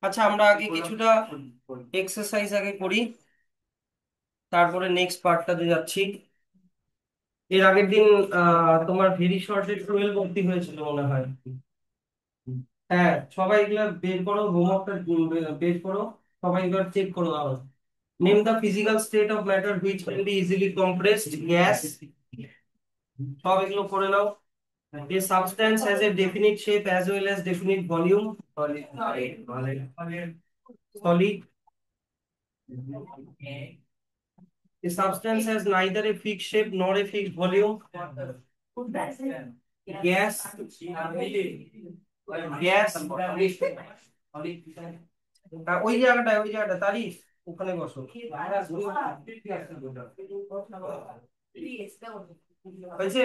আচ্ছা, আমরা আগে কিছুটা এক্সারসাইজ আগে করি, তারপরে নেক্সট পার্টটাতে যাচ্ছি। এর আগের দিন তোমার ভেরি শর্টে 12 অব্দি হয়েছিল মনে হয়। হ্যাঁ, সবাই এগুলা বের করো, হোমওয়ার্কটা বের করো, সবাই এবার চেক করো আবার। Name the physical state of matter which can be easily compressed gas. সব এগুলো করে নাও। A substance has a definite shape as well as definite volume. Solid. A substance has neither a fixed shape nor a fixed volume. Gas. Gas. ওই জায়গাটা তারিফ, ওখানে বসো। হয়েছে?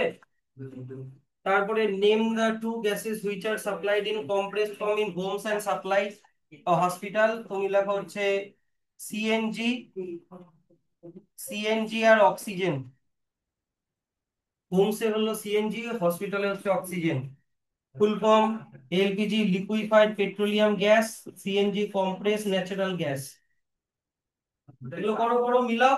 তারপরে name the two gases which are supplied in compressed form in homes and supplies hospital. তুমি লেখা হচ্ছে CNG, CNG আর অক্সিজেন। হোমসে হলো সিএনজি, হসপিটালে হচ্ছে oxygen. Full form LPG liquefied petroleum gas, CNG compress natural gas. এগুলো করো করো মিলাও।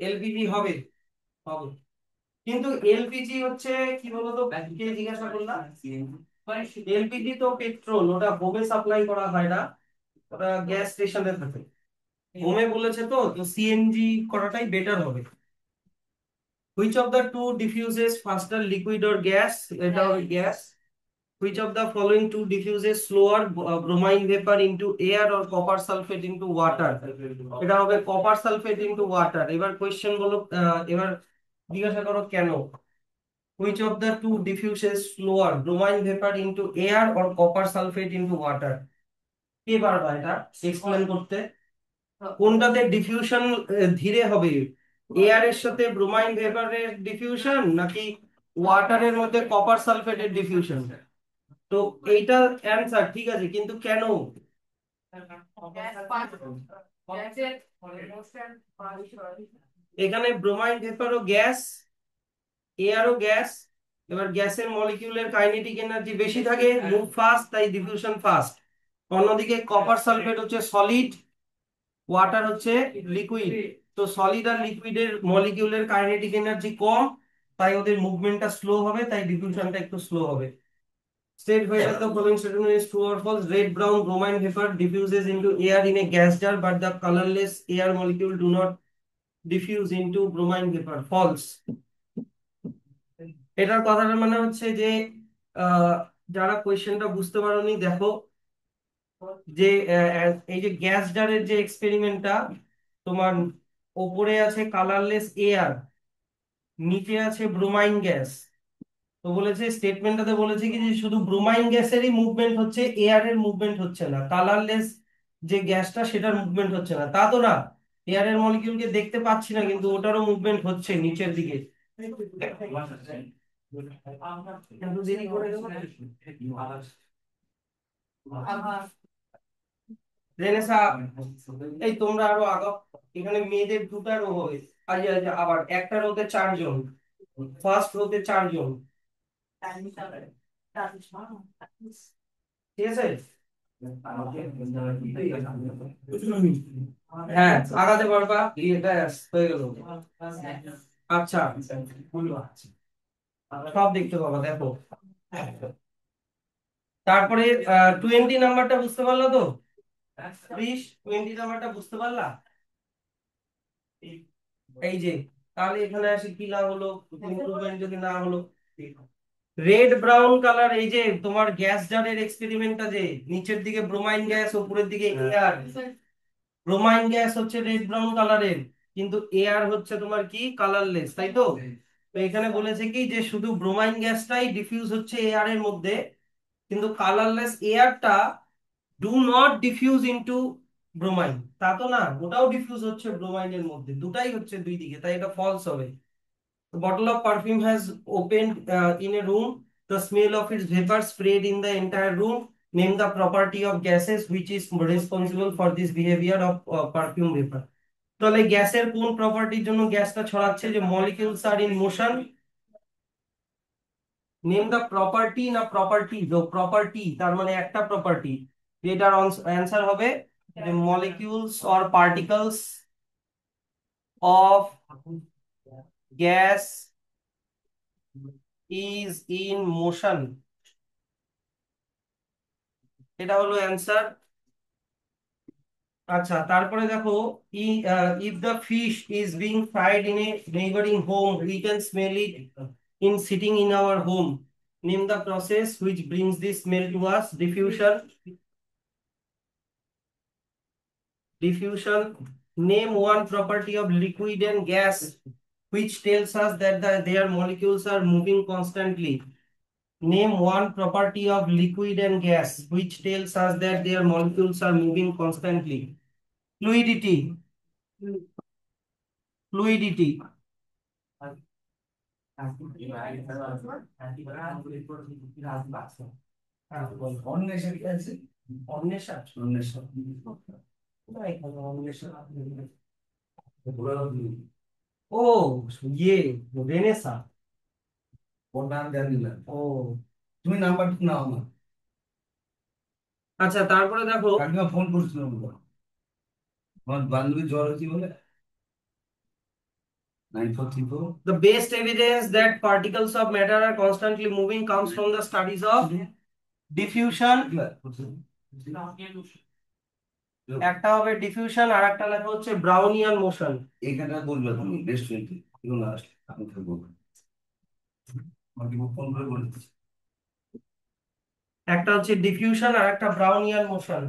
এলপিজি হবে, হবে। কিন্তু এলপিজি হচ্ছে কি বলতো, কে জিজ্ঞাসা করলাম? এলপিজি তো পেট্রোল, ওটা হোমে সাপ্লাই করা হয় না, ওটা গ্যাস স্টেশনে থাকে। হোমে বলেছে তো তো সিএনজি করাটাই বেটার হবে। Which of the two diffuses faster, liquid or gas? এটা হবে gas. Which of the following two diffuses slower, bromine vapour into air or copper sulphate into water? এটা হবে কপার সালফেট ইনটু ওয়াটার। এবার question বলো, এবার জিজ্ঞাসা করো কেন। Which of the two diffuses slower, bromine vapor into air or copper sulfate into water? কে পারবা এটা এক্সপ্লেন করতে? কোনটাতে ডিফিউশন ধীরে হবে, এয়ার এর সাথে ব্রোমাইন ভেপারের ডিফিউশন নাকি ওয়াটারের মধ্যে কপার সালফেটের ডিফিউশন? তো এইটা অ্যান্সার ঠিক আছে, কিন্তু কেন? এখানে ব্রোমাইন ভেপারও গ্যাস, এয়ারও গ্যাস। এবার গ্যাসের মলিকিউলের কাইনেটিক এনার্জি বেশি থাকে, মুভ ফাস্ট, তাই ডিফিউশন ফাস্ট। অন্যদিকে কপার সালফেট হচ্ছে সলিড, ওয়াটার হচ্ছে লিকুইড। তো সলিড আর লিকুইডের মলিকিউলের কাইনেটিক এনার্জি কম, তাই ওদের মুভমেন্টটা স্লো হবে, তাই ডিফিউশনটা একটু স্লো হবে। State whether the following statement is true or false. Red brown bromine vapor diffuses into air in a gas jar, but the colorless air molecule do not diffuse into bromine vapor. False. এটার কথাটার মানে হচ্ছে যে আহ, যারা কোয়েশ্চেনটা বুঝতে পারোনি দেখো, যে এই যে গ্যাস জারের যে এক্সপেরিমেন্টটা, তোমার ওপরে আছে কালারলেস এয়ার, নিচে আছে ব্রোমাইন গ্যাস। তো বলেছে স্টেটমেন্টটাতে বলেছে কি যে শুধু ব্রোমাইন গ্যাসেরই মুভমেন্ট হচ্ছে, এয়ারের মুভমেন্ট হচ্ছে না, কালারলেস যে গ্যাসটা সেটার মুভমেন্ট হচ্ছে না। তা তো না, এয়ারের মলিকিউলকে দেখতে পাচ্ছি না কিন্তু ওটারও মুভমেন্ট হচ্ছে নিচের দিকে। এত দেরি করে গেল। রেনেসা, এই তোমরা আরো আগাও। এখানে মেয়েদের দুটা রো হবে, আজ আজ আবার একটা রোতে 4 জন, ফার্স্ট রোতে 4 জন। ঠিক আছে? হ্যাঁ, আগাতে পারবা, ব্যাস হয়ে গেল। আচ্ছা, সব দেখতে পাবা দেখো। তারপরে 20 নাম্বারটা বুঝতে পারলো তো? প্লিজ 20 নাম্বারটা বুঝতে পারলা? এই যে, তাহলে এখানে আসি কি লাভ হলো, ইমপ্রুভমেন্ট যদি না হলো। রেড ব্রাউন কালার, এই যে তোমার গ্যাস জারের এক্সপেরিমেন্টটা, যে নিচের দিকে ব্রোমাইন গ্যাস, উপরের দিকে এয়ার। ব্রোমাইন গ্যাস হচ্ছে রেড ব্রাউন কালারের, কিন্তু এয়ার হচ্ছে তোমার কি কালারলেস, তাই তো? তো এখানে বলেছে কি যে শুধু ব্রোমাইন গ্যাসটাই ডিফিউজ হচ্ছে এয়ারের মধ্যে, কিন্তু কালারলেস এয়ারটা do not diffuse into bromine. তা তো না, ওটাও ডিফিউজ হচ্ছে ব্রোমাইনের মধ্যে, দুটাই হচ্ছে দুই দিকে, তাই এটা ফলস হবে। The bottle of perfume has opened in a room. The smell of its vapor spread in the entire room. Name the property of gases which is responsible for this behavior of perfume vapor. তাহলে গ্যাসের কোন প্রপার্টির জন্য গ্যাসটা ছড়াচ্ছে? যে molecules are in motion. Name the property না property, property তার মানে একটা প্রপার্টি, যেটার অ্যান্সার হবে যে molecules or particles of gas is in motion, এটা হলো অ্যান্সার। আচ্ছা, তারপরে দেখো, if the fish is being fried in a neighbouring home we can smell it in sitting in our home, name the process which brings this smell to us? Diffusion. Diffusion. Name one property of liquid and gas which tells us that their molecules are moving constantly. Name one property of liquid and gas which tells us that their molecules are moving constantly. Fluidity. Fluidity. ও ইয়ে Renaissance. কোনটা আমি জানি না। ও, তুমি number নাও আমার। আচ্ছা, তারপরে দেখো, কাকিমা ফোন করছিল আমার, আমার বান্ধবী জ্বর হয়েছে বলে। 9434. The best evidence that particles of matter are constantly moving comes from the studies of diffusion. একটা হবে ডিফিউশন আর একটা লেখা হচ্ছে ব্রাউনিয়ান মোশন। এখানটা বলবে তুমি রেস্টুরেন্টে কেউ না আসলে আমি থাকবো, আমাকে ফোন করে বলে দিচ্ছি। একটা হচ্ছে ডিফিউশন আর একটা ব্রাউনিয়ান মোশন।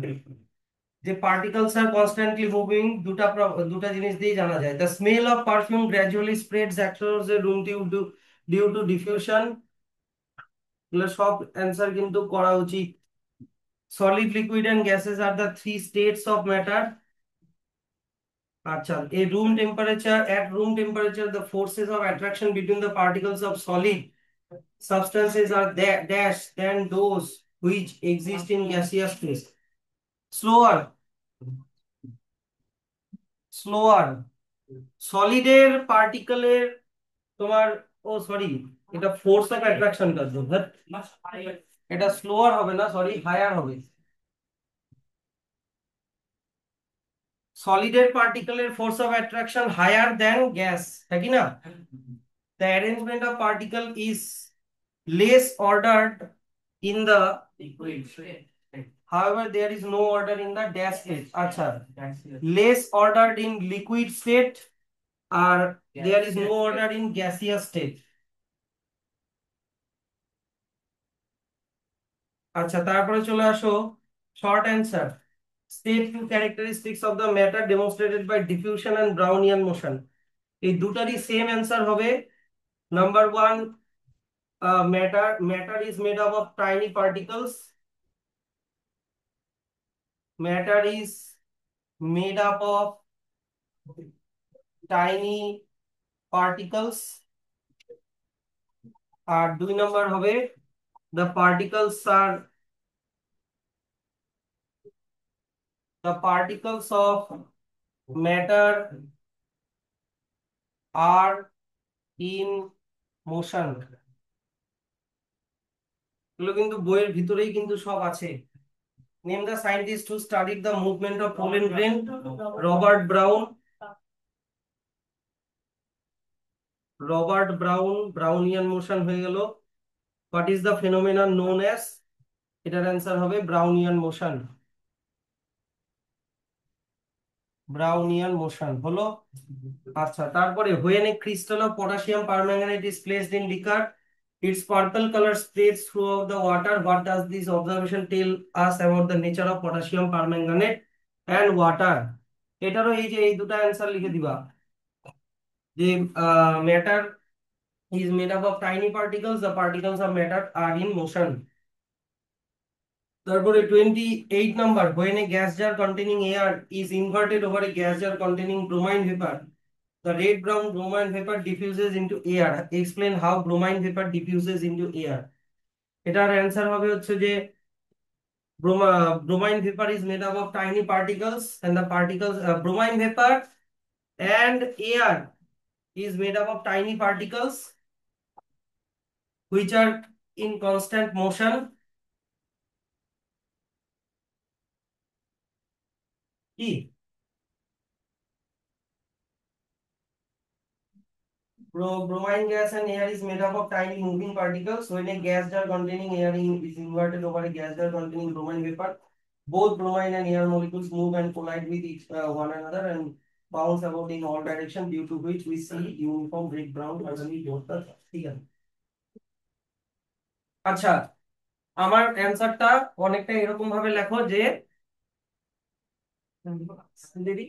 যে পার্টিকলস আর কনস্ট্যান্টলি মুভিং, দুটা জিনিস দিয়ে জানা যায়। The smell of perfume gradually spreads across the room due to diffusion. এগুলো সব অ্যান্সার কিন্তু করা উচিত। Solid, liquid and gases are the three states of matter. আচ্ছা, at room temperature the forces of attraction between the particles of solid substances are dash than those which exist in gaseous phase. Slower, slower. সলিডের পার্টিকেলের তোমার, ও sorry, এটা force of attraction কাজ, এটা slower হবে না, সরি, হায়ার হবে। সলিডের পার্টিকেলের force of attraction higher than gas, তাই কি না? The arrangement of particle is less ordered in the liquid state. However, there is no order in the gas state. আচ্ছা, less ordered in liquid state R there is no order in gaseous state. আচ্ছা, তারপরে চলে আসো short answer. State two characteristics of the matter demonstrated by diffusion and Brownian motion. এই দুটারই same answer হবে। Number one, matter is made up of tiny particles. Matter is made up of tiny particles. আর দুই নম্বর হবে the particles of matter are in motion. এগুলো কিন্তু বইয়ের ভিতরেই কিন্তু সব আছে। Name the scientist who studied the movement of pollen grain. Robert brown. Brownian motion হয়ে গেল। What is the phenomenon known as? এটার অ্যান্সার হবে ব্রাউনিয়ান মোশন। ব্রাউনিয়ান মোশন হলো। আচ্ছা, তারপরে when a crystal of potassium permanganate is placed in liquor, its purple color spreads throughout the water. What does this observation tell us about the nature of potassium permanganate and water? এটারও এই যে এই দুটো answer লিখে দিবা। যে matter is made up of tiny particles, the particles of matter are in motion. তারপরে 28 number, when a gas jar containing air is inverted over a gas jar containing bromine vapor, the red brown bromine vapor diffuses into air. Explain how bromine vapor diffuses into air. এটার answer হবে হচ্ছে যে bromine vapor is made up of tiny particles and the particles bromine vapor and air is made up of tiny particles which are in constant motion. কি? Bromine gas and air is made up of tiny moving particles. When a gas jar containing air is inverted over a gas jar containing bromine vapor, both bromine and air molecules move and collide with one another and bounce about in all directions, due to which we see uniform break brown underneath both the. ঠিক আছে। আচ্ছা, আমার অ্যানসারটা অনেকটা এরকম ভাবে লেখো যে দিদি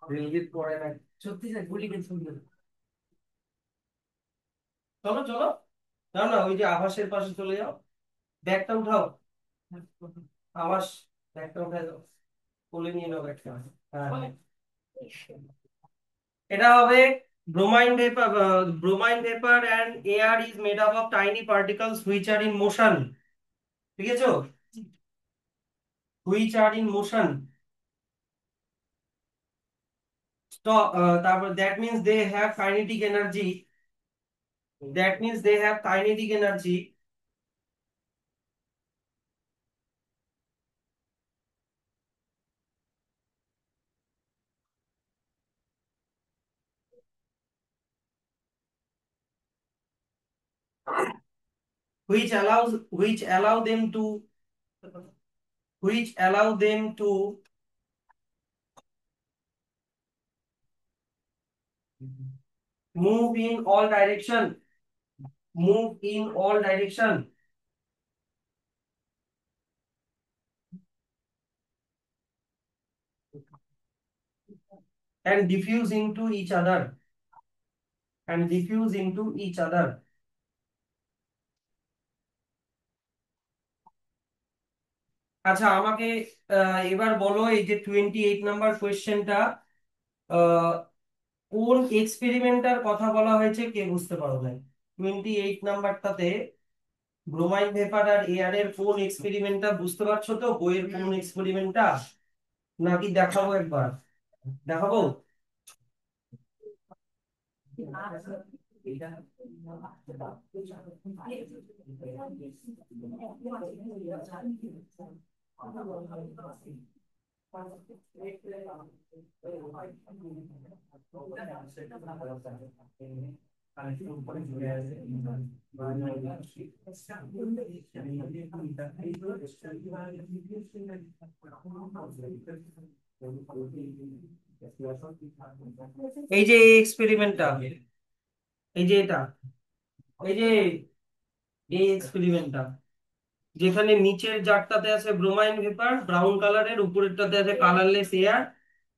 রিলিজ পড়ে না। সত্যি স্যার গুলি গেছে। চলো চলো, না না, ওই যে আভাসের পাশে চলে যাও, ব্যাগটা উঠাও। আভাস, ব্যাগটা উঠাই দাও, কোলে নিয়ে নাও ব্যাগটা। হ্যাঁ, এটা হবে bromine vapor and air is made up of tiny particles which are in motion, ঠিক আছে, which are in motion. তো তারপর that means they have kinetic energy, that means they have kinetic energy which allow them to move in all direction, move in all direction and diffuse into each other, and diffuse into each other. আচ্ছা, আমাকে এবার বলো, এই যে 28 number কোয়েশ্চেনটা কোন এক্সপেরিমেন্টার কথা বলা হয়েছে কে বুঝতে পারো না? 28 নাম্বারটাতে ব্রোমাইন ভেপার আর এয়ার এর কোন এক্সপেরিমেন্টটা বুঝতে পারছো তো? বইয়ের কোন এক্সপেরিমেন্টটা, নাকি দেখাবো একবার? দেখাবো। এই যে এই এক্সপেরিমেন্টটা, এই যে এটা, এই যে এই এক্সপেরিমেন্টটা, যেখানে নিচের জারটাতে আছে ব্রোমাইন ভেপার ব্রাউন কালারের, উপরেরটাতে আছে কালারলেস এয়ার,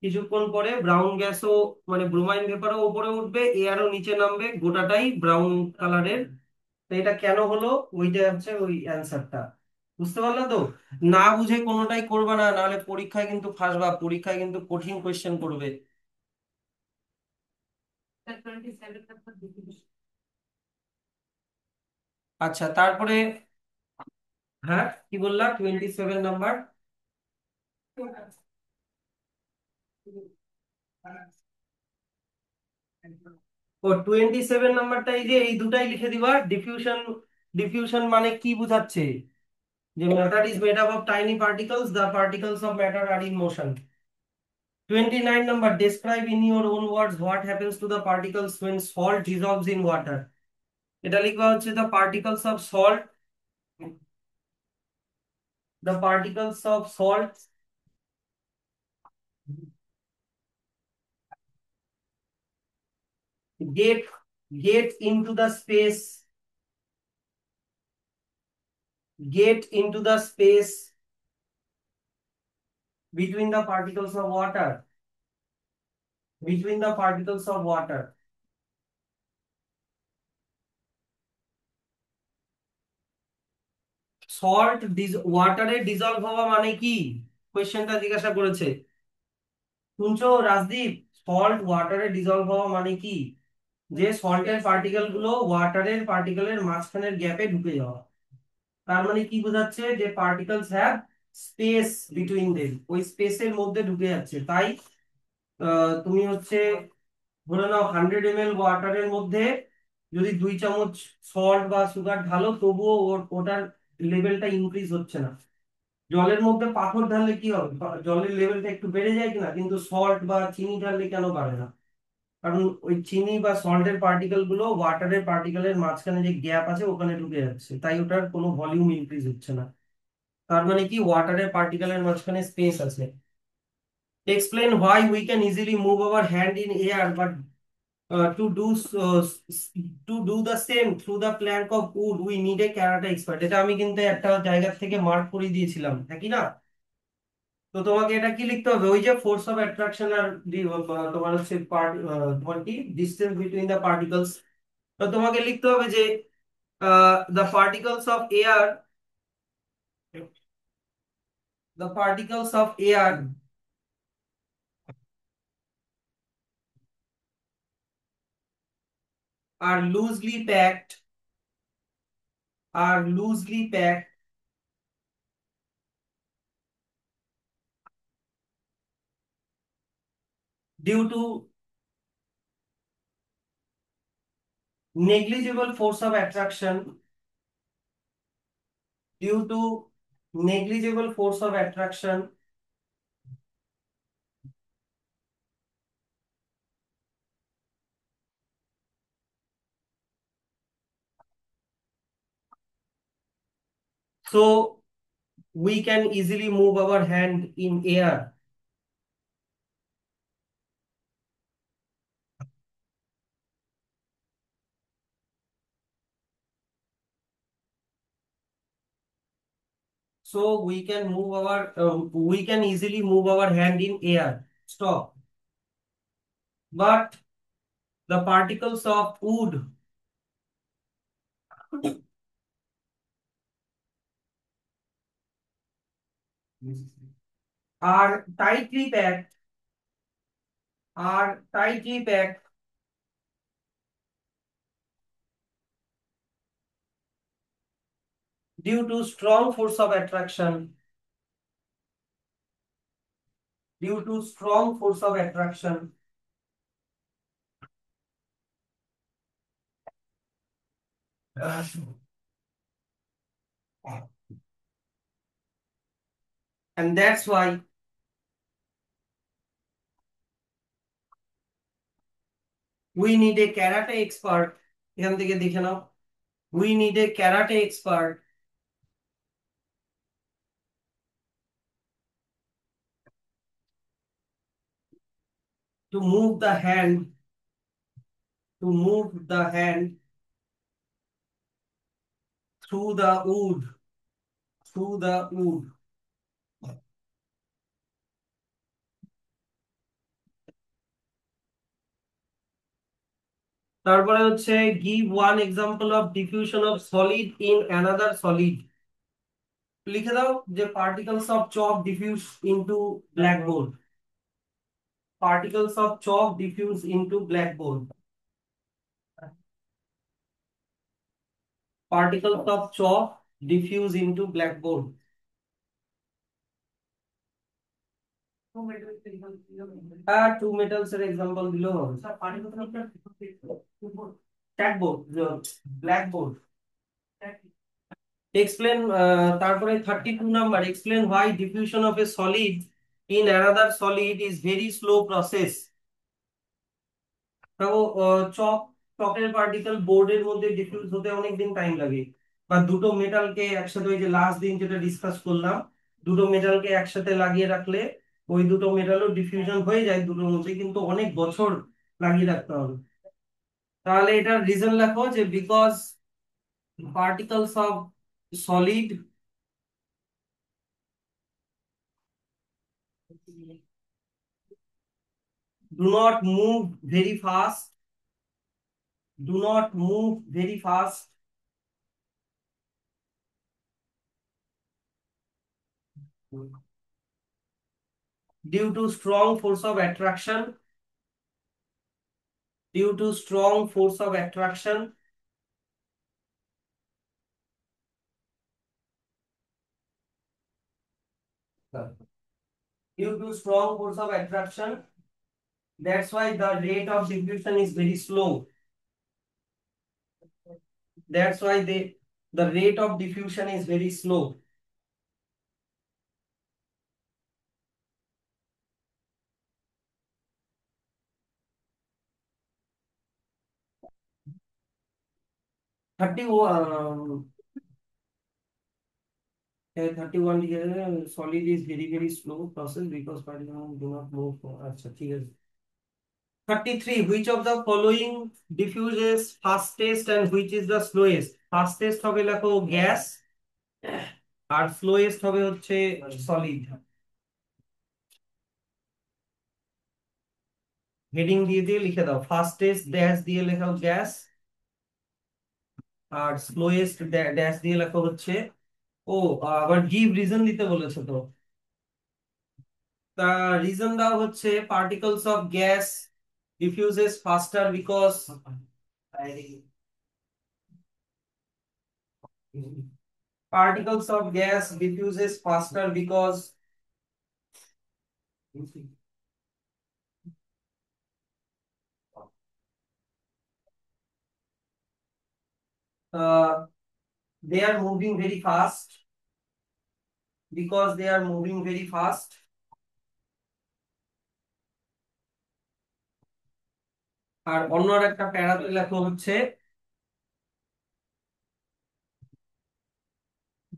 কিছুক্ষণ পরে ব্রাউন গ্যাসও মানে ব্রোমাইন ভেপারও উপরে উঠবে, এয়ারও নিচে নামবে, গোটাটাই ব্রাউন কালারের। তো এটা কেন হলো, ওইটা হচ্ছে ওই অ্যান্সারটা। বুঝতে পারলে তো? না বুঝে কোনোটাই করবে না, নাহলে পরীক্ষায় কিন্তু ফাঁসবা, পরীক্ষায় কিন্তু কঠিন কোয়েশ্চেন করবে। আচ্ছা, তারপরে হ্যাঁ কি বললা, 27 নাম্বার? ও 27 নাম্বারটা এই যে এই দুটাই লিখে দিবা। ডিফিউশন, ডিফিউশন মানে কি বুঝাচ্ছে? যে matter is made up of tiny particles, the particles of matter are in motion. 29 number, describe in your own words what happens to the particles when salt dissolves in water. এটা লিখবা হচ্ছে the particles of salt, the particles of salt get get into the space, get into the space between the particles of water, between the particles of water. Salt ওয়াটারে dissolve হওয়া মানে কি? কোয়েশ্চেনটা জিজ্ঞাসা করেছে, শুনছো রাজদীপ? সল্ট ওয়াটারে ডিজলভ হওয়া মানে কি? যে সল্টের পার্টিকেল গুলো ওয়াটারের পার্টিকেলের মাঝখানের গ্যাপে ঢুকে যাওয়া। তার মানে কি বোঝাচ্ছে? যে particles have space between them, ওই স্পেসের মধ্যে ঢুকে যাচ্ছে, তাই তুমি হচ্ছে ধরে নাও 100 ml ওয়াটারের মধ্যে যদি 2 চামচ সল্ট বা সুগার ঢালো, তবুও ওটার লেভেলটা ইনক্রিজ হচ্ছে না। জলের মধ্যে পাথর ঢাললে কি হবে? জলের লেভেলটা একটু বেড়ে যায় কিনা, কিন্তু সল্ট বা চিনি ঢাললে কেন বাড়ে না? কারণ ওই চিনি বা সল্টের পার্টিকেল গুলো ওয়াটারের পার্টিকেলের মাঝখানে যে গ্যাপ আছে ওখানে ঢুকে যাচ্ছে, তাই ওটার কোনো ভলিউম ইনক্রিজ হচ্ছে না। তার মানে কি, ওয়াটারের পার্টিকেলের মাঝখানে স্পেস আছে। Explain why we can easily move our hand in air, but to do the same through the plank of wood, we need a karate expert. এটা আমি কিন্তু একটা জায়গা থেকে মার্ক করে দিয়েছিলাম, নাকি না? তো তোমাকে এটা কি লিখতে হবে, ওই যে ফোর্স অফ অ্যাট্রাকশন আর তোমার হচ্ছে তোমার কি ডিসটেন্স বিটুইন দ্য পার্টিকলস। তো তোমাকে লিখতে হবে যে the particles of air, the particles of air are loosely packed, are loosely packed due to negligible force of attraction, due to negligible force of attraction. So we can easily move our hand in air. So we can easily move our hand in air. Stop. But the particles of wood are tightly packed, are tightly packed due to strong force of attraction, due to strong force of attraction. And that's why we need a karate expert. এখান থেকে দেখে নাও, we need a karate expert to move the hand, to move the hand through the wood, through the wood. তারপরে হচ্ছে give one example of diffusion of solid in another solid. লিখে দাও যে particles of chalk diffuse into blackboard, particles of chalk diffuse into blackboard, particles of chalk diffuse into blackboard. হ্যাঁ, two metals এর example দিলেও হবে। Blackboard, blackboard. Explain, তারপরে 32 number, explain why diffusion of A solid in another solid is very slow process. দেখো, চক, চকের particle বোর্ডের মধ্যে diffuse হতে অনেকদিন টাইম লাগে। বা দুটো মেটালকে একসাথে, ওই যে লাস্ট দিন যেটা ডিসকাস করলাম, দুটো মেটালকে একসাথে লাগিয়ে রাখলে ওই দুটো মেটালও ডিফিউশন হয়ে যায় দুটোর মধ্যে, কিন্তু অনেক বছর লাগিয়ে রাখতে হবে। তাহলে এটার রিজন লেখো যে because particles of solid do not move very fast, do not move very fast due to strong force of attraction, due to strong force of attraction, due to strong force of attraction, That's why the rate of diffusion is very slow. That's why the rate of diffusion is very slow. Thirty 31 solid is very slow process because particles do not move. আচ্ছা ঠিক আছে। 33 which of the following diffuses fastest and which is the slowest? Fastest হবে লেখো gas, আর slowest হবে হচ্ছে solid. Heading দিয়ে দিয়ে লিখে দাও, ফাস্টেস্ট ড্যাশ দিয়ে লেখাও গ্যাস, আর স্লোয়েস্ট ড্যাশ দিয়ে লেখা হচ্ছে ও আবার গিভ রিজন দিতে বলেছে তো। তা রিজন দাও হচ্ছে particles of gas diffuses faster because particles of gas diffuses faster because uh, they are moving very fast, because they are moving very fast। আর অন্য একটা প্যারাতে লেখা হচ্ছে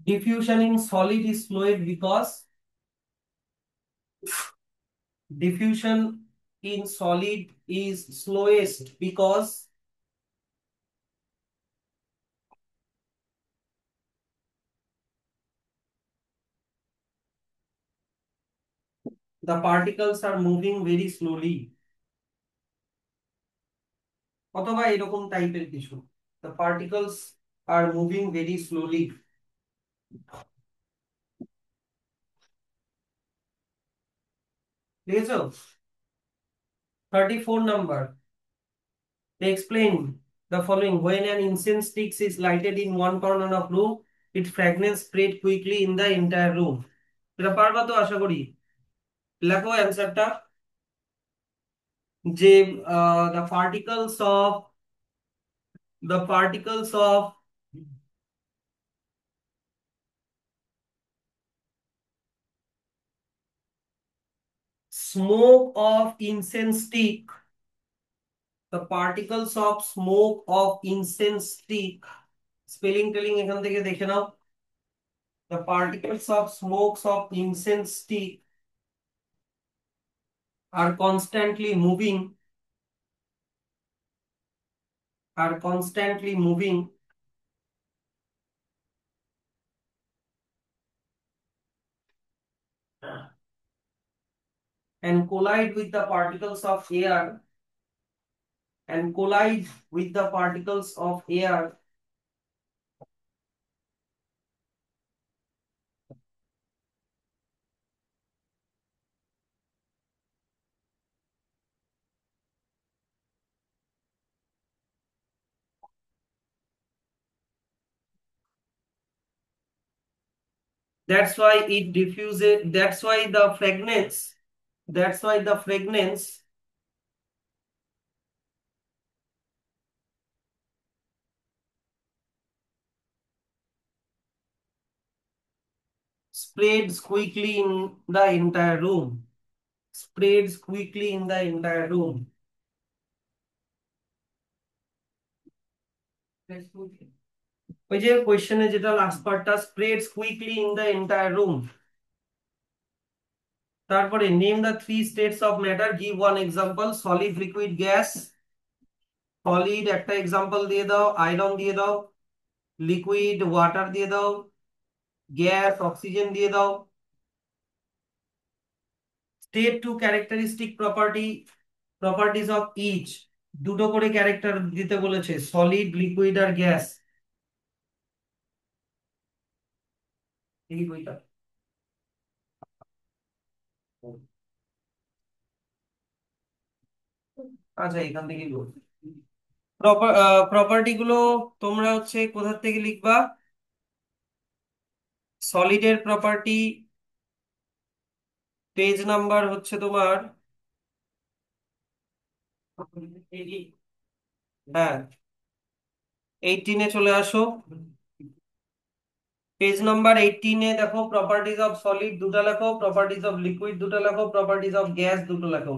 diffusion in solid is slowed because diffusion in solid is slowest because the particles are moving very slowly, অথবা এরকম টাইপের কিছু, the particles are moving very slowly। ঠিক আছে। 34 number, explain the following: when an incense stick is lighted in one corner of room, its fragrance spread quickly in the entire room। এটা পারবা তো আশা করি। লেখো অ্যান্সারটা, যে the particles of smoke of incense stick, the particles of smoke of incense stick, spelling telling এখান থেকে দেখে নাও। the particles of smokes of incense stick are constantly moving and collide with the particles of air and collide with the particles of air that's why it diffuses, that's why the fragrance spreads quickly in the entire room, spreads quickly in the entire room। ওই যে কোশ্চেনে যেটা last পার্টটা, spreads quickly in the entire room। তারপরে name the three states of matter, give one example, solid, liquid, gas। Solid একটা example দিয়ে দাও, iron দিয়ে দাও, লিকুইড ওয়াটার দিয়ে দাও, গ্যাস অক্সিজেন দিয়ে দাও। State two characteristic properties of each, দুটো করে ক্যারেক্টার দিতে বলেছে, সলিড, লিকুইড আর গ্যাস। এই বইটা আচ্ছা এখান থেকে বলছি। প্রপার্টি গুলো তোমরা হচ্ছে কোথা থেকে লিখবা? সলিডের প্রপার্টি পেজ নাম্বার হচ্ছে তোমার হ্যাঁ, 18-এ চলে আসো। পেজ নাম্বার 18-এ দেখো, প্রপার্টিজ অফ সলিড দুটো লেখো, প্রপার্টিজ অফ লিকুইড দুটো লেখো, প্রপার্টিজ অফ গ্যাস দুটো লেখো।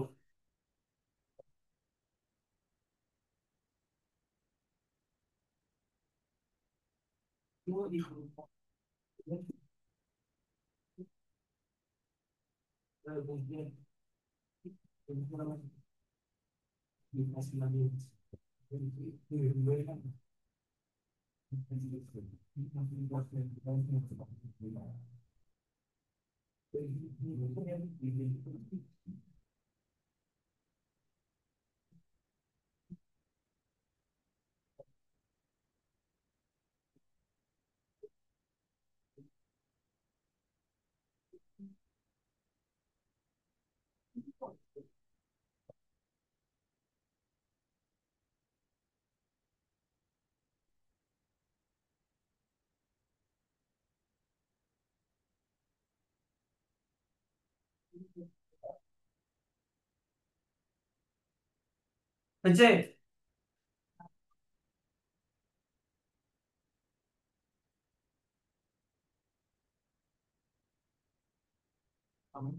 হয়েছে? হুম।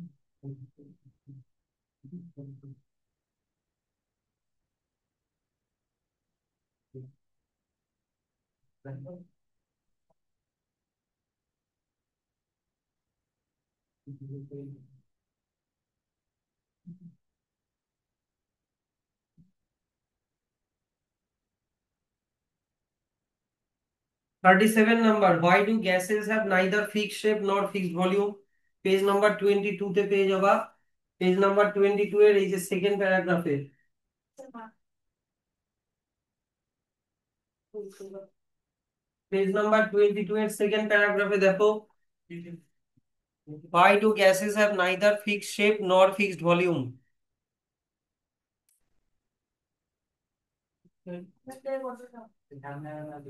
37 number, why do gases have neither fixed shape nor fixed volume? Page number 22 তে পেয়ে যাবা। পেজ নাম্বার 22 এর এই যে সেকেন্ড প্যারাগ্রাফে, পেজ নাম্বার 22 এর সেকেন্ড প্যারাগ্রাফে দেখো, why do gases have neither fixed shape nor fixed volume?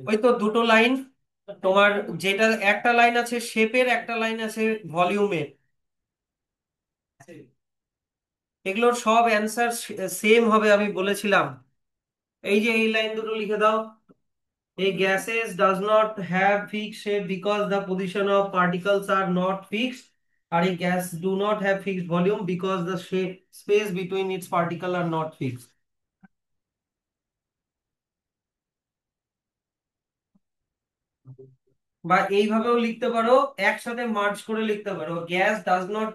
ওই তো দুটো লাইন তোমার, যেটা একটা লাইন আছে শেপের, একটা লাইন আছে ভলিউমের, এগুলোর সব অ্যান্সার সেম হবে আমি বলেছিলাম। এই যে এই লাইন দুটো লিখে দাও, এই gases does not have fixed shape because the position of particles are not fixed, আর এই gas do not have fixed volume because the shape space between its particle are not fixed। বা এইভাবেও লিখতে পারো, একসাথে মার্জ করে লিখতে পারো, gas does not,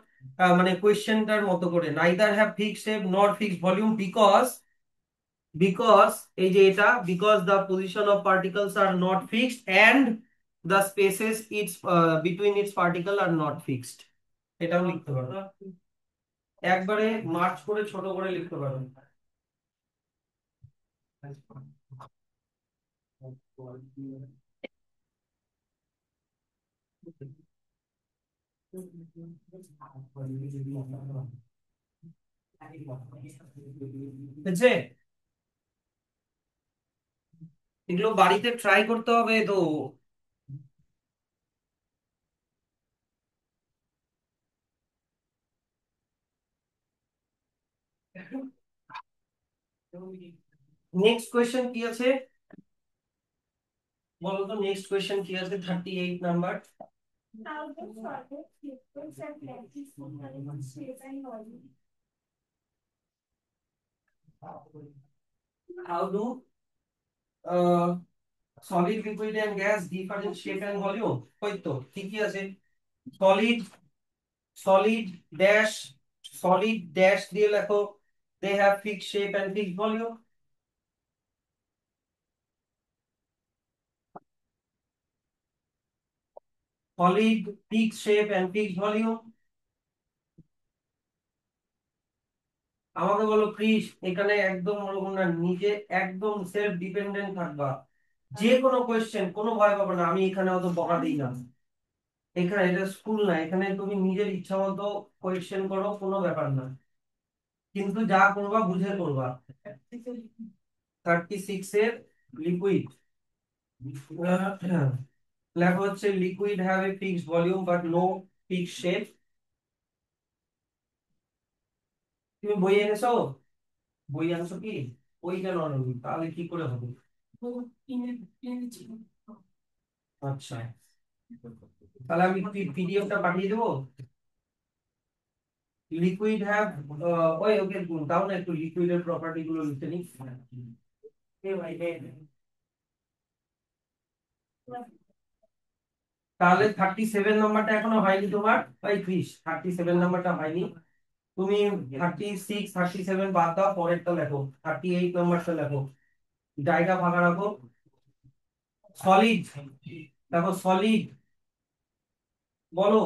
মানে কোয়েশ্চেনটার মতো করে, neither have fixed shape not fixed volume because, because এই যে এটা, because the position of particles are not fixed and the spaces its between its particle are not fixed. এটাও লিখতে পারো, একবারে মার্চ করে ছোট করে লিখতে পারো। বুঝছে? এগুলো বাড়িতে ট্রাই করতে হবে তো। নেক্সট কোয়েশ্চেন কি আছে বলো তো, নেক্সট কোয়েশ্চেন কি আছে 38 number? How do solid liquids and gases determine shape and volume? How do solid, liquid and gas differ in shape and volume? ওই তো ঠিকই আছে। Solid, solid dash, solid dash দিয়ে লেখো, they have fixed shape and fixed volume। Solid fixed shape and fixed volume। আমাকে বলো Chris, এখানে একদম ওরকম না, নিজে একদম সেলফ ডিপেন্ডেন্ট থাকবা, যে কোনো কোয়েশ্চেন কোনো ভয় পাবে না, আমি এখানে অত বকা দিই না। এখানে এটা স্কুল না, এখানে তুমি নিজের ইচ্ছা মতো কোয়েশ্চেন করো, কোনো ব্যাপার না, কিন্তু যা করবা বুঝে করবা। 36 এর লিকুইড লেখা হচ্ছে, liquid have a fixed volume but no fixed shape. তুমি বই এনেছো? বই আনছো কি? বই কেন আনোনি? তাহলে কি করে হবে? আচ্ছা, তাহলে আমি পিডিএফটা পাঠিয়ে দেবো। লিকুইড হ্যাভ, ওই ওকে, দাও না একটু লিকুইডের প্রপার্টি গুলো লিখে নিই। তাহলে 37 নাম্বারটা এখনো হয়নি তোমার, ওই ক্রিস 37 নাম্বারটা হয়নি। তুমি 36 37 বাদ দাও, পরেরটা লেখো, 38 নাম্বারটা লেখো। জায়গা ফাঁকা রাখো। সলিড, দেখো সলিড, বলো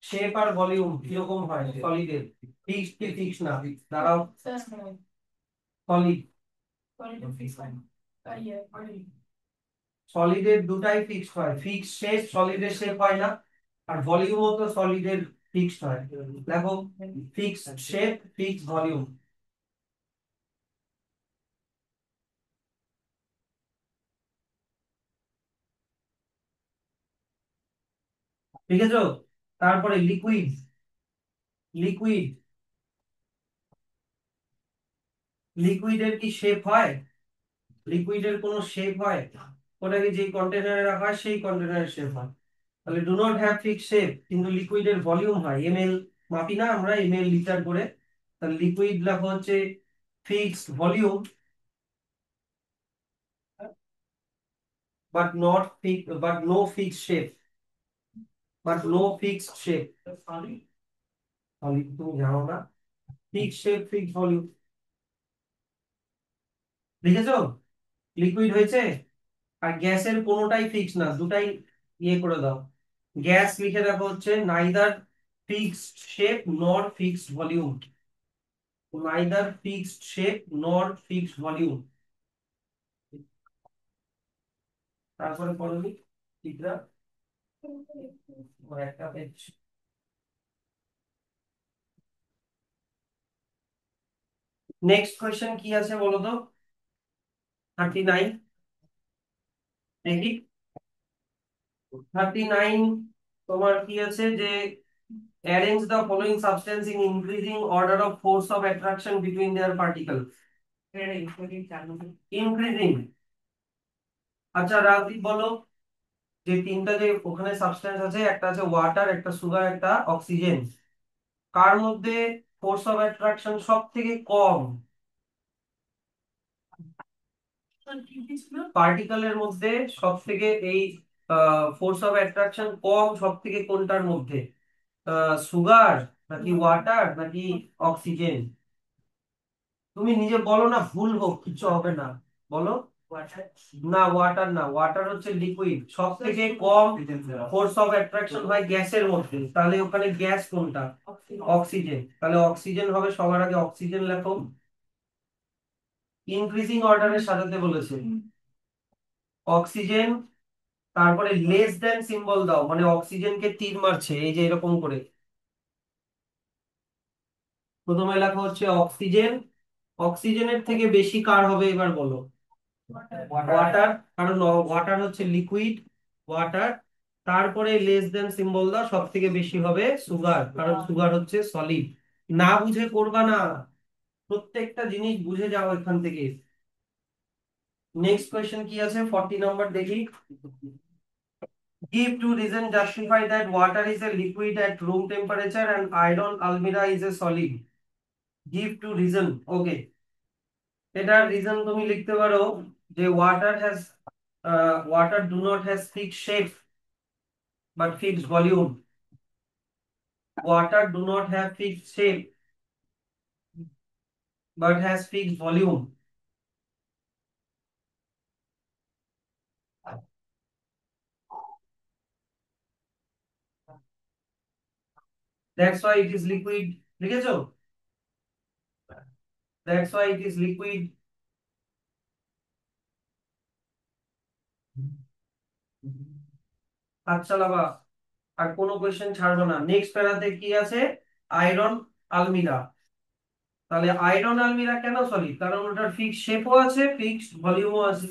শেপ আর ভলিউম কিরকম হয় সলিডের? ফিক্সড কি ফিক্স না? দাঁড়াও, সলিড, সলিডের দুটাই ফিক্সড হয়, ফিক্সড শেপ সলিডের শেপ হয় না, আর ভলিউমও তো সলিডের ফিক্সড হয়। দেখো, ফিক্সড শেপ ফিক্সড ভলিউম, ঠিক আছে? তারপরে লিকুইড, লিকুইড, লিকুইডের কি শেপ হয়? লিকুইডের কোনো শেপ হয়? ওটাকে যে কন্টেনারে রাখা হয় সেই কন্টেনারের শেপ হয়। তাহলে do not have fixed shape, কিন্তু লিকুইডের ভলিউম হয়, এমএল মাপি না আমরা, এমএল লিটার করে। তাহলে লিকুইড লেখা হচ্ছে fixed volume but not fix, but no fixed shape, but no fixed shape. Solid তুমি জানো না, ফিক্সড শেপ ফিক্সড ভলিউম, লিখেছো? লিকুইড হয়েছে। আর গ্যাসের কোনোটাই ফিক্স না, দুটাই ইয়ে করে দাও। গ্যাস লিখে দেখো হচ্ছে নাইদার ফিক্সড শেপ নর fixed volume, neither fixed shape নর ফিক্সড ভলিউম। তারপরে পড়বি চিত্রা, ও একটা পেজ। নেক্সট কোয়েশ্চেন কি আছে বলো তো? 39, দেখি। 39 তোমার কি আছে যে arrange the following substance in increasing order of force of attraction between their particles. Increasing, আচ্ছা রাজদীপ বলো, যে তিনটা যে ওখানে সাবস্টেন্স আছে, একটা আছে ওয়াটার, একটা সুগার, একটা অক্সিজেন, কার মধ্যে ফোর্স অফ অ্যাট্রাকশন সব থেকে কম? পার্টিকেলের মধ্যে সব থেকে এই ফোর্স অফ অ্যাট্রাকশন কম সব থেকে কোনটার মধ্যে? সুগার নাকি ওয়াটার নাকি অক্সিজেন? তুমি নিজে বলো না, ভুল হোক কিছু হবে না, বলো। না ওয়াটার না, ওয়াটার হচ্ছে লিকুইড, সব থেকে কম ফোর্স অফ অ্যাট্রাকশন হয় গ্যাসের মধ্যে, তাহলে ওখানে গ্যাস কোনটা? অক্সিজেন, তাহলে অক্সিজেন হবে সবার আগে, অক্সিজেন লেখো। ইনক্রিজিং অর্ডারে সাজাতে বলেছে অক্সিজেন, তারপরে লেস দেন সিম্বল দাও, মানে অক্সিজেনকে তীর মারছে এই যে এরকম করে। প্রথমে লেখা হচ্ছে অক্সিজেন, অক্সিজেনের থেকে বেশি কার হবে এবার বলো? ওয়াটার, কারণ ওয়াটার হচ্ছে লিকুইড, ওয়াটার। তারপরে লেস দেন সিম্বল দাও, সব থেকে বেশি হবে সুগার, কারণ সুগার হচ্ছে সলিড। না বুঝে করবা না, প্রত্যেকটা জিনিস বুঝে যাও এখান থেকে। নেক্সট কোয়েশ্চেন কি আছে 40 নাম্বার, দেখি। Give two reasons justify that water is a liquid at room temperature and iron almira is a solid. Give two reason, okay. এটার রিজন তুমি লিখতে পারো যে water do not has fixed shape but fixed volume. Water do not have fixed shape but has fixed volume. That's why it is liquid. লিখেছো? That's why it is liquid. আচ্ছা বাবা, আর কোনো question ছাড়বো না। নেক্সট প্যারাতে কি আছে? Iron আলমিরা। তাহলে আয়রন আলমিরা কেন সলিড? কারণ ওটার ফিক্সড শেপও আছে, ফিক্সড ভলিউমও আছে।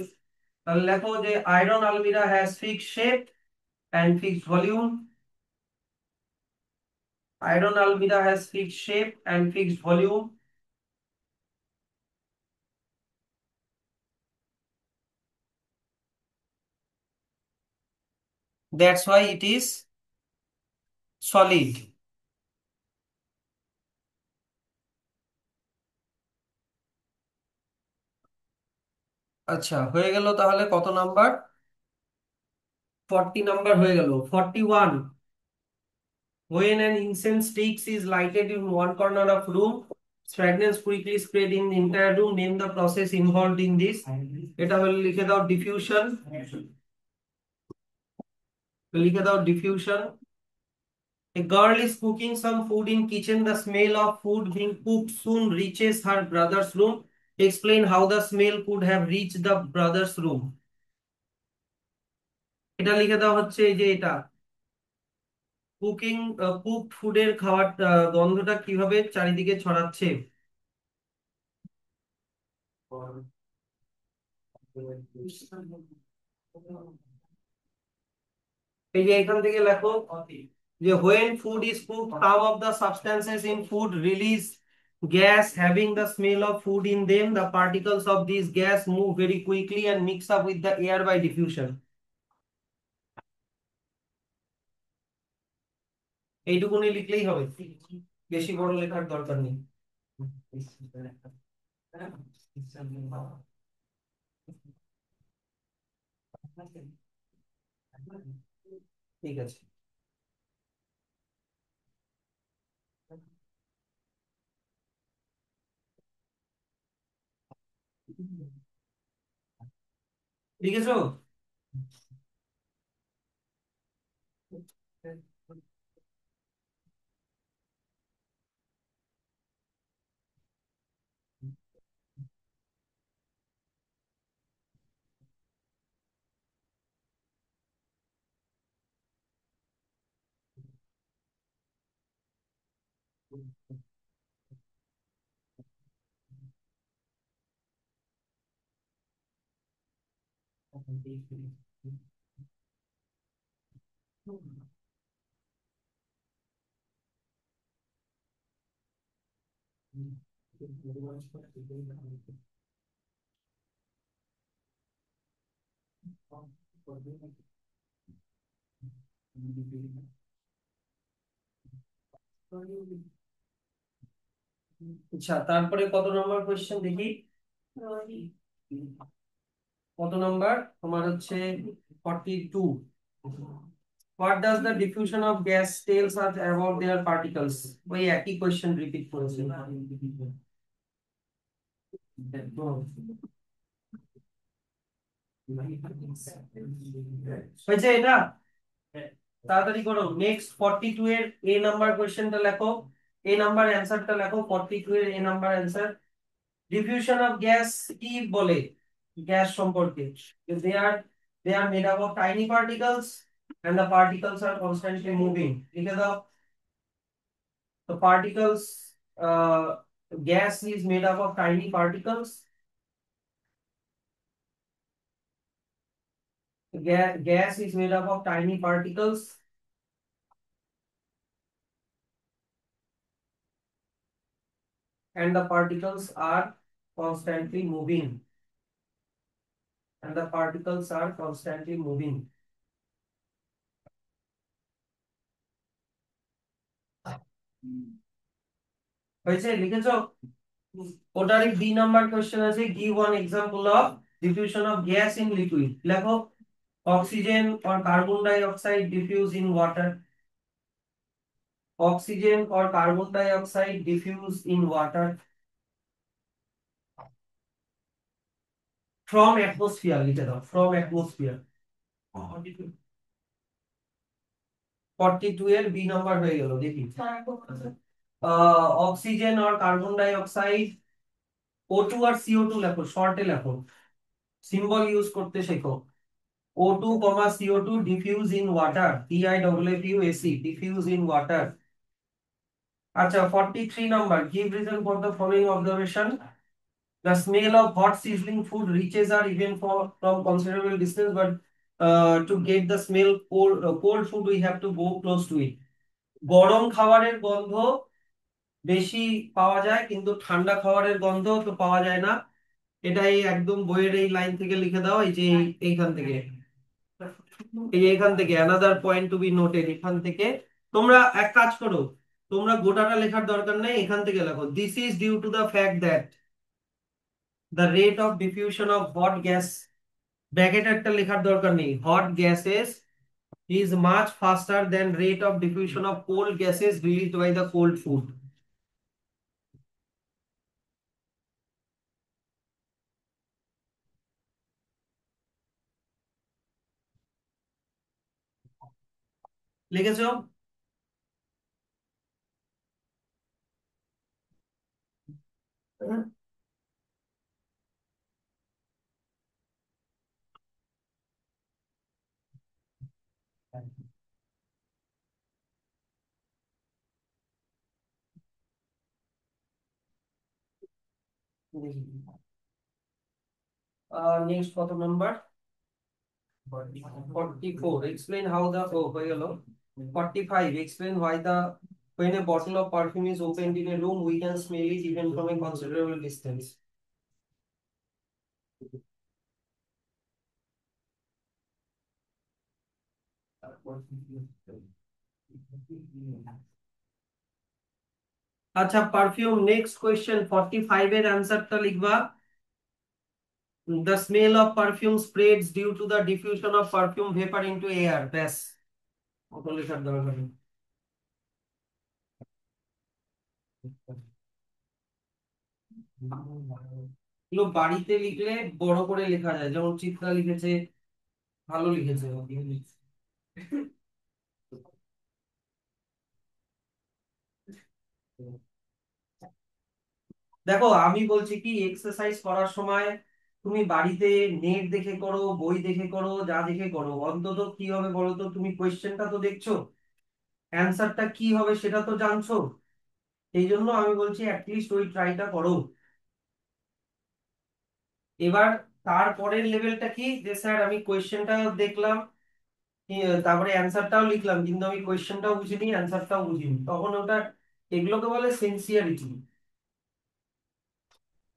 তাহলে লেখো যে আয়রন আলমিরা has fixed shape and fixed volume. Iron আলমিরা has fixed shape and fixed volume. That's why it is solid. আচ্ছা, হয়ে গেল তাহলে কত নাম্বার? 40 নাম্বার হয়ে গেল। 41, when an incense stick is lighted in one corner of room, fragrance quickly spread in the entire room. Name the process involved in this. এটা হলো লিখে দাও ডিফিউশন, লিখে দাও diffusion. A girl is cooking some food in kitchen. The smell of food being cooked soon reaches her brother's room. Explain how the smell could have reached the brother's room. এটা লিখে দাও হচ্ছে এই যে এটা cooking, cooked ফুডের খাবার গন্ধটা কিভাবে চারিদিকে ছড়াচ্ছে। এই যে এখান থেকে লেখো যে when food is cooked, some of the substances in food release gas having the smell of food in them. The particles of this gas move very quickly and mix up with the air by diffusion. এইটুকুনি লিখলেই হবে, বেশি বড় লেখার দরকার নেই। ঠিক আছে, লিখেছো? আচ্ছা, তারপরে কত নম্বর কোয়েশ্চেন দেখি। কত নাম্বার তোমার হচ্ছে? 42। What does the diffusion of gas tells us about their particles? ওই একই কোয়েশ্চেন রিপিট করেছে। হয়েছে এটা? তাড়াতাড়ি করো। নেক্সট 42 এর এ নাম্বার কোয়েশ্চেনটা লেখো, এ নাম্বার অ্যানসারটা লেখো। 42 এর এ number answer. Diffusion of gas কি বলে গ্যাস সম্পর্কে? They are made up of tiny particles and the particles are constantly moving. লিখে দাও। The particles, gas is made up of tiny particles. Gas is made up of tiny particles and the particles are constantly moving. And the particles are constantly moving. হয়েছে? লিখেছো? ওটারই B number question আছে, give one example of diffusion of gas in liquid. লেখো oxygen or carbon dioxide diffuse in water. Oxygen or carbon dioxide diffuse in water from atmosphere. লিখে দাও from atmosphere। 42 এর B number হয়ে গেল, দেখি। Oxygen আর carbon ডাই oxide, O2 আর CO2 লেখো, শর্টে লেখো, সিম্বল ইউজ করতে শেখো। O2, CO2 diffuse in water, DIFFUSE, diffuse in water। আচ্ছা, 43 number, give reason for the following observation. The smell of hot sizzling food reaches our even from considerable distance, but to get the smell cold food we have to go close to it. গরম খাবারের গন্ধ বেশি পাওয়া যায় কিন্তু ঠান্ডা খাবারের গন্ধ তো পাওয়া যায় না। এটাই একদম বইয়ের এই লাইন থেকে লিখে দাও, এই যে এইখান থেকে। এই যে এখান থেকে another point to be noted, এখান থেকে তোমরা এক কাজ করো, তোমরা গোটাটা লেখার দরকার নেই, এখান থেকে লেখো this is due to the fact that the rate of diffusion of hot gas, bracket একটা লেখার দরকার নেই, hot gases is much faster than rate of diffusion of cold gases released by the cold food. লিখেছো? Next কত number? 44. Explain how the হয়ে গেল। 45. Explain why the when a bottle of perfume is opened in a room, we can smell it even from a considerable distance. আচ্ছা perfume, next question 45 এর অ্যানসারটা লিখবা। The smell of perfume spreads due to the diffusion of perfume vapor into air. ব্যাস, অত লেখার দরকার নেই। এগুলো বাড়িতে লিখলে বড় করে লেখা যায়, যেমন চিত্রা লিখেছে, ভালো লিখেছে। দেখো আমি বলছি কি, এক্সারসাইজ করার সময় তুমি বাড়িতে নেট দেখে করো, বই দেখে করো, যা দেখে করো, অন্তত কি হবে বলো তো, তুমি কোয়েশ্চেনটা তো দেখছো, অ্যান্সারটা কি হবে সেটা তো জানছো। এই জন্য আমি বলছি অ্যাটলিস্ট ওই ট্রাইটা করো। এবার তারপরের লেভেলটা কি, যে স্যার আমি কোয়েশ্চেনটা দেখলাম, তারপরে অ্যান্সারটাও লিখলাম, কিন্তু আমি কোয়েশ্চেনটাও বুঝিনি, অ্যান্সারটাও বুঝিনি, তখন ওটা, এগুলোকে বলে সিনসিয়ারিটি।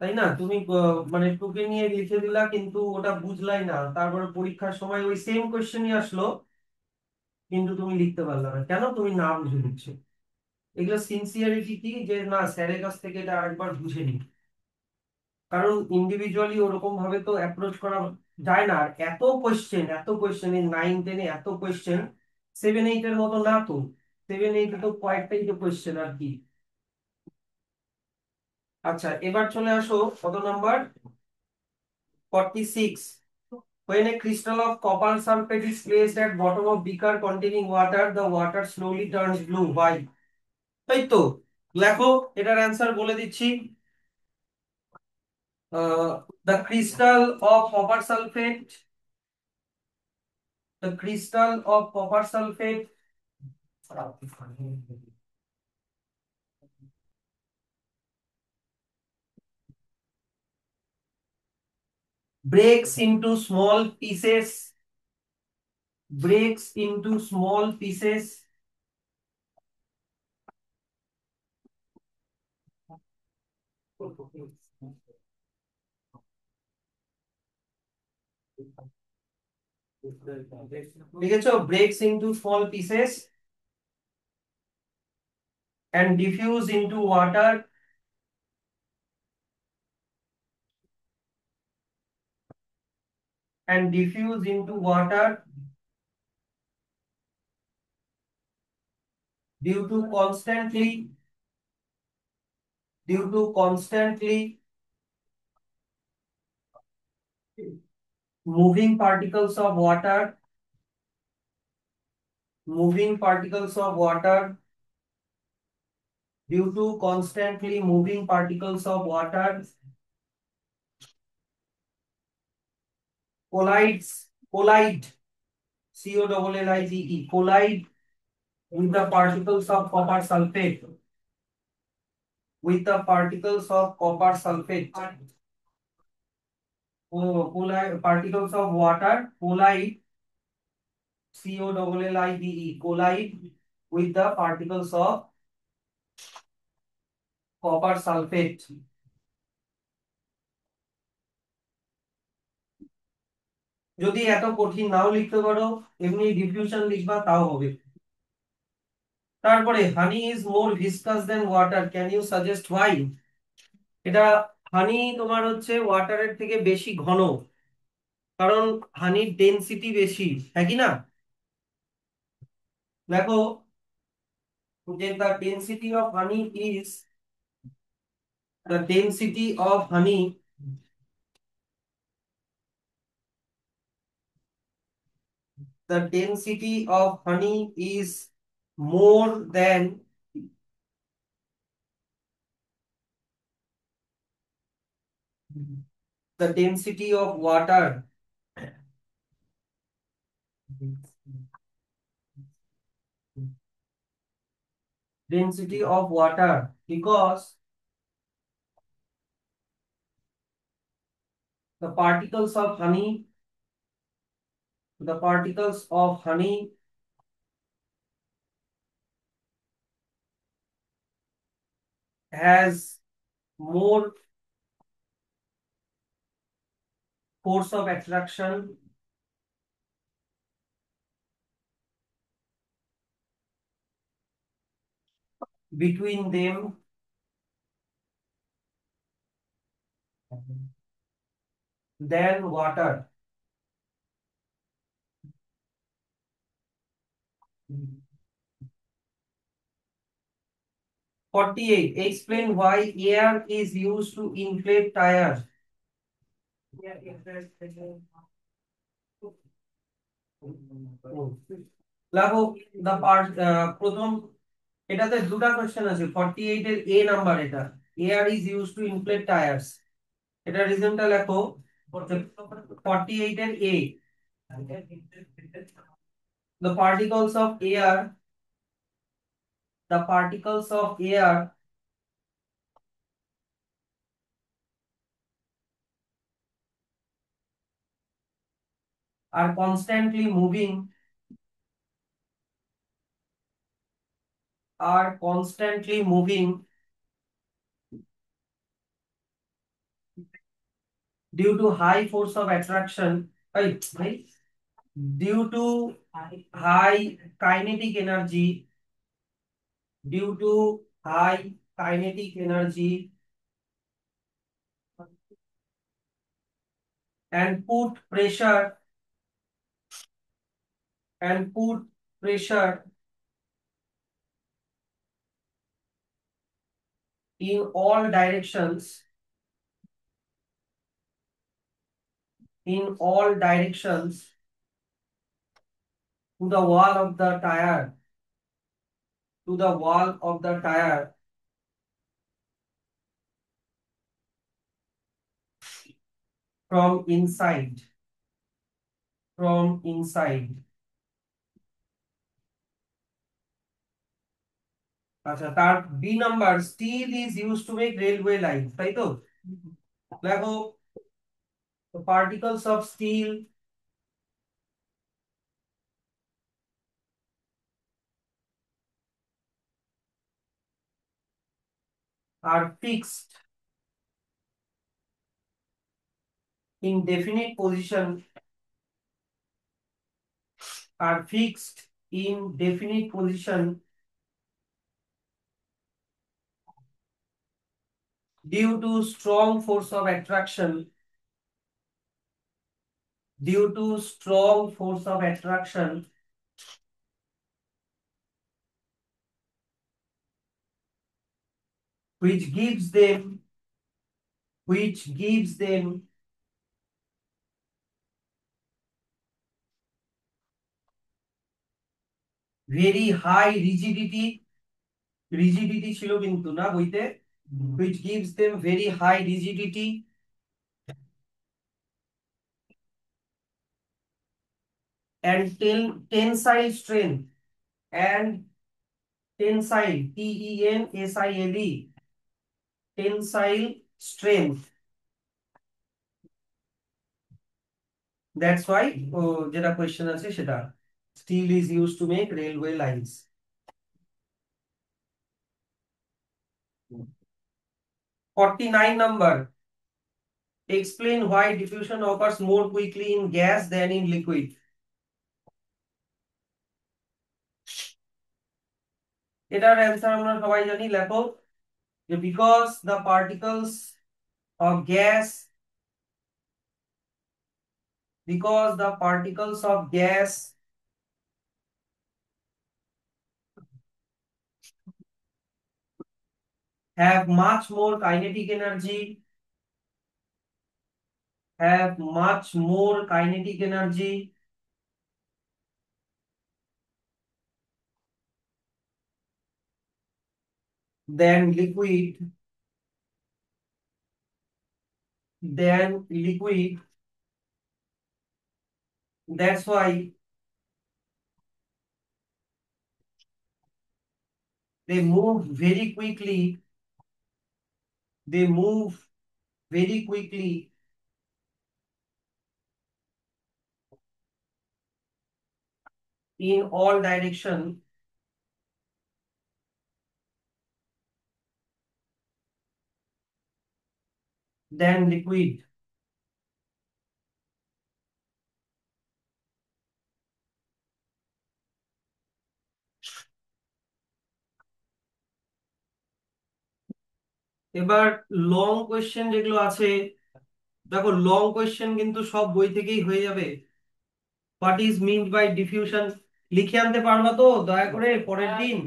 তাই না? তুমি মানে টুকে নিয়ে লিখে দিলা কিন্তু ওটা বুঝলাই না, তারপরে পরীক্ষার সময় ওই সেম কোয়েশ্চেনই আসলো, কিন্তু তুমি লিখতে পারলে না, কেন? তুমি না বুঝে লিখছো। এগুলো সিনসিয়ারিটি কি, যে না স্যারের কাছ থেকে এটা আরেকবার বুঝে নি। কারণ ইন্ডিভিজুয়ালি ওরকম ভাবে তো অ্যাপ্রোচ করা যায় না। আর এত কোয়েশ্চেন এই 9 10-এ, এত কোয়েশ্চেন 7 8-এর মতো না তো। 7 8-এ তো কয়েকটাই তো কোয়েশ্চেন আর কি। আচ্ছা এবার চলে আসো কত number, 46. When a crystal of copper sulfate is placed at bottom of beaker containing water, the water slowly turns blue. Why? এই তো লেখো, এটার অ্যান্সার বলে দিচ্ছি। The crystal of copper sulfate, the crystal of copper sulfate breaks into small pieces, breaks into small pieces লিখেছো? breaks into small pieces and diffuse into water, and diffuse into water due to constantly, due to constantly moving particles of water, moving particles of water, due to constantly moving particles of water collides, collide, COLLIDE, collide with the particles of copper sulfate, with the particles of copper sulfate. Collide, particles of water collide, COLLIDE, collide with the particles of copper sulfate. যদি এত কঠিন নাও লিখতে পারো, এমনি diffusion লিখবা তাও হবে। তারপরে honey is more viscous than water, can you suggest why? এটা হানি তোমার হচ্ছে ওয়াটারের থেকে বেশি ঘন, কারণ হানির ডেনসিটি বেশি, হ্যাঁ কি না? দেখো যে the density of honey the density of honey is more than the density of water. Density of water, because the particles of honey the particles of honey has more force of attraction between them than water. 48. Explain why air is used to inflate tires. দেখো the part প্রথম এটাতে দুটো question আছে, 48 এর এ number, এটা air is used to inflate tires, এটা রিজনটা লেখো। 48 এর এ, the particles of air are constantly moving are constantly moving due to high force of attraction, right? Due to high kinetic energy, due to high kinetic energy and put pressure in all directions, in all directions to the wall of the tire, to the wall of the tire from inside, from inside. আচ্ছা, তার B number, steel is use to make railway line, তাই তো? দেখো particles of steel are fixed in definite position, are fixed in definite position due to strong force of attraction, due to strong force of attraction which gives them which gives them very high rigidity, rigidity ছিল কিন্তু না বইতে, which gives them very high rigidity and tensile strength, and tensile, tensile, tensile strength. That's why যেটা question আছে সেটা, steel is used to make railway lines. 49 number, explain why diffusion occurs more quickly in gas than in liquid. এটার answer আমরা সবাই জানি, লেখো যে because the particles of gas, because the particles of gas have much more kinetic energy, have much more kinetic energy than liquid. That's why they move very quickly. They move very quickly in all direction. Than liquid. এবার long question যেগুলো আছে, দেখো long question কিন্তু সব বই থেকেই হয়ে যাবে। What is meant by diffusion লিখে আনতে পারবা তো দয়া করে পরের দিন?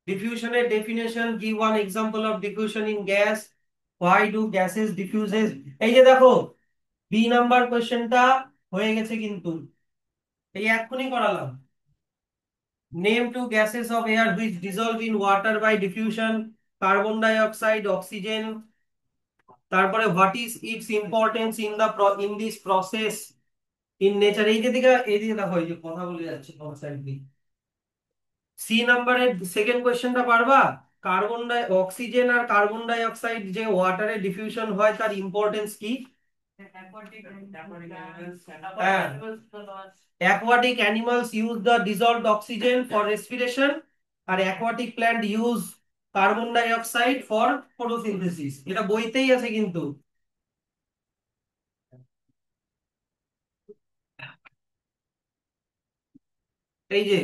ডিফিউশনের definition, give one example of diffusion in gas, why do gases diffuses. এই যে দেখো বি নাম্বার কোয়েশ্চেনটা হয়ে গেছে কিন্তু, এই এক্ষুনি করালাম। Name two gases of air which dissolve in water by diffusion, carbon ডাই অক্সাইড, অক্সিজেন। তারপরে what is its importance in this process in nature. এই দিকে দেখো, এই যে কথা বলে যাচ্ছে কনস্ট্যান্টলি। সি নাম্বারের সেকেন্ড কোশ্চেনটা পারবা? অক্সিজেন আর কার্বন ডাই অক্সাইড যে ওয়াটারে ডিফিউশন হয় তার ইম্পর্টেন্স কি? হ্যাঁ, aquatic animals use the dissolved oxygen for respiration R aquatic plant use carbon dioxide for photosynthesis। এটা বইতেই আছে কিন্তু। এই যে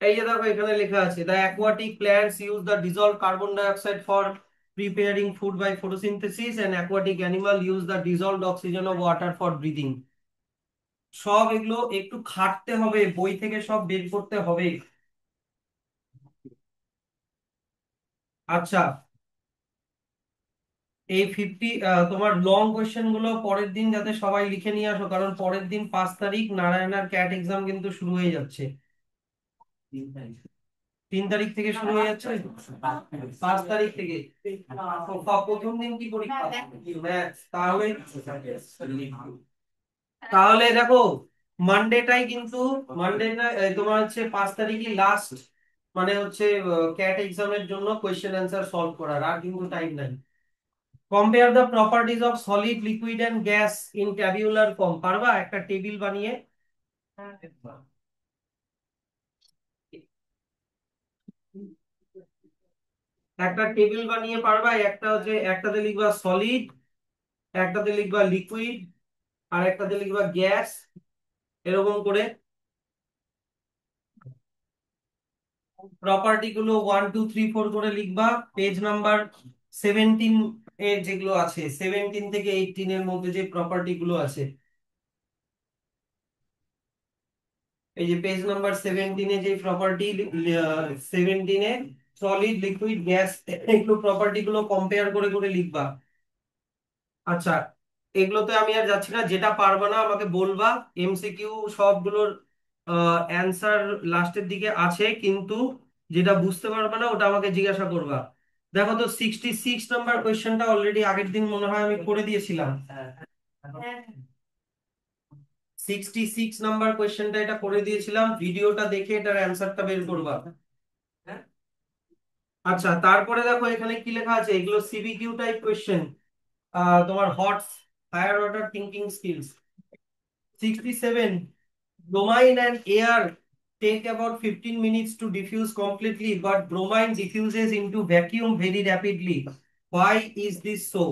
এই যে দেখো এখানে লেখা আছে, the aquatic plants use the dissolved carbon dioxide for preparing food by photosynthesis and aquatic animal use the dissolved oxygen of water for breathing। সব এগুলো একটু খাটতে হবে, বই থেকে সব বের করতে হবে। আচ্ছা, এই তোমার লং কোয়েশ্চেন গুলো পরের দিন যাতে সবাই লিখে নিয়ে আসো, কারণ পরের দিন 5 তারিখ নারায়ণার ক্যাট এক্সাম কিন্তু শুরু হয়ে যাচ্ছে। 3 তারিখ থেকে শুরু হয়ে যাচ্ছে, 5 তারিখ থেকে। প্রথম দিন কি পরীক্ষা? ম্যাথ। তাহলে তাহলে দেখো মানডেটাই কিন্তু, মানডেটা তোমার হচ্ছে 5 তারিখই লাস্ট, মানে হচ্ছে ক্যাট এক্সামের জন্য কোয়েশ্চেন অ্যান্সার সলভ করার, আর কিন্তু টাইম নাই। Compare the properties of solid, liquid and gas in tabular form. পারবা একটা টেবিল বানিয়ে? একটা টেবিল বানিয়ে পারবা? একটা হচ্ছে, একটাতে লিখবা সলিড, একটাতে লিখবা লিকুইড, আর একটাতে লিখবা গ্যাস, এরকম করে প্রপার্টি গুলো 1 2 3 4 করে লিখবা। পেজ নাম্বার 17 এ যেগুলো আছে, 17 থেকে 18 এর মধ্যে যে প্রপার্টি গুলো আছে, এই যে পেজ নাম্বার 17 এ যে প্রপার্টি, 17 এ সলিড, লিকুইড, গ্যাস, এগুলো প্রপার্টি গুলো কম্পেয়ার করে করে লিখবা। আচ্ছা, এগুলোতে আমি আর যাচ্ছি না, যেটা পারবা না আমাকে বলবা। এমসিকিউ সবগুলোর অ্যান্সার লাস্টের দিকে আছে, কিন্তু যেটা বুঝতে পারবা না ওটা আমাকে জিজ্ঞাসা করবা। দেখো তো 66 নাম্বার কোয়েশ্চেনটা অলরেডি আগের দিন মনে হয় আমি করে দিয়েছিলাম। 66 নাম্বার কোয়েশ্চেনটা এটা করে দিয়েছিলাম, ভিডিওটা দেখে এটার অ্যান্সারটা বের করবা। আচ্ছা, তারপরে দেখো এখানে কি লেখা আছে, এগুলো সিবিকিউ টাইপ কোয়েশ্চেন। তোমার HOTS, higher order thinking skills. 67, domain and air take about 15 minutes to diffuse completely, but bromine diffuses into vacuum very rapidly. Why is this so?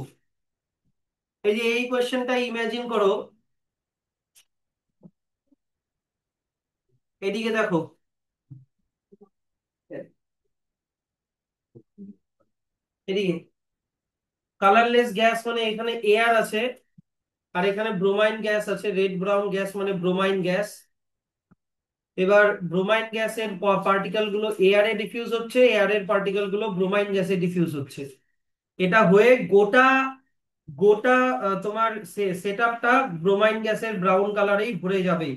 এই যে এই কোয়েশ্চেনটা ইমাজিন করো, এদিকে দেখো, এদিকে কালারলেস গ্যাস মানে এখানে এয়ার আছে, আর এখানে ব্রোমাইন গ্যাস আছে, রেড ব্রাউন গ্যাস মানে ব্রোমাইন গ্যাস। এবার ব্রোমাইন গ্যাসের পার্টিকেল গুলো এয়ারে ডিফিউজ হচ্ছে, এয়ারের পার্টিকেল গুলো ব্রোমাইন গ্যাসে ডিফিউজ হচ্ছে। এটা হয়ে গোটা গোটা তোমার সেটআপটা ব্রোমাইন গ্যাসের ব্রাউন কালারেই ভরে যাবে,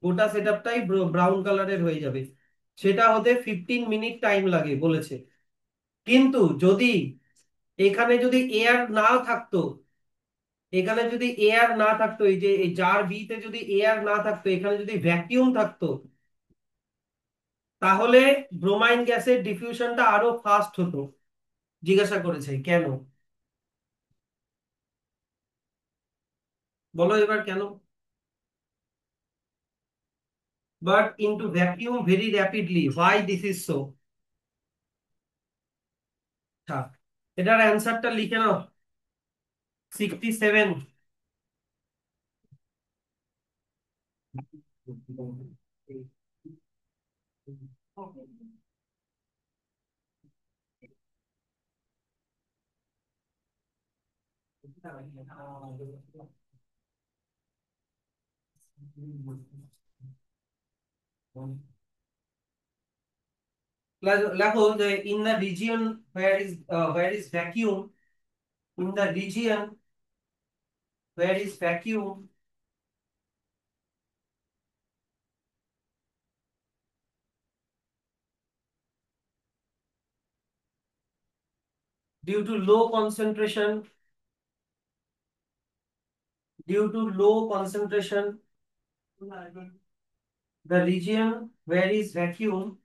গোটা সেটআপটাই ব্রাউন কালারের হয়ে যাবে। সেটা হতে 15 মিনিট টাইম লাগে বলেছে। কিন্তু যদি এখানে যদি এয়ার না থাকতো, এখানে যদি এয়ার না থাকতো, এই যে এই জার বি তে যদি এয়ার না থাকতো, এখানে যদি ভ্যাকিউম থাকতো, তাহলে ব্রোমাইন গ্যাসের ডিফিউশনটা আরো ফাস্ট হতো। জিজ্ঞাসা করেছে কেন, বলো এবার কেন। But into vacuum very rapidly. Why this is so? আচ্ছা, এটার অ্যান্সারটা লিখে নাও, 67। লেখো যে in the region where is vacuum, in the region where is vacuum, due to low concentration, due to low concentration, the region where is vacuum,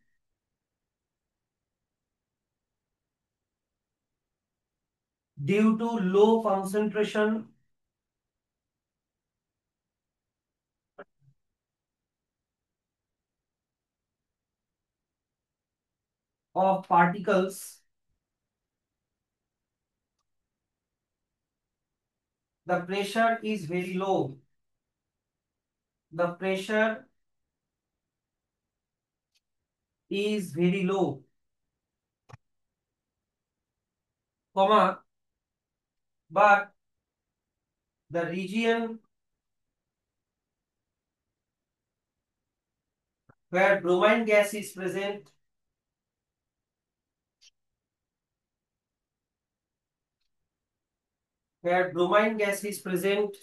due to low concentration of particles, the pressure is very low. The pressure is very low, comma, but the region where bromine gas is present, where bromine gas is present,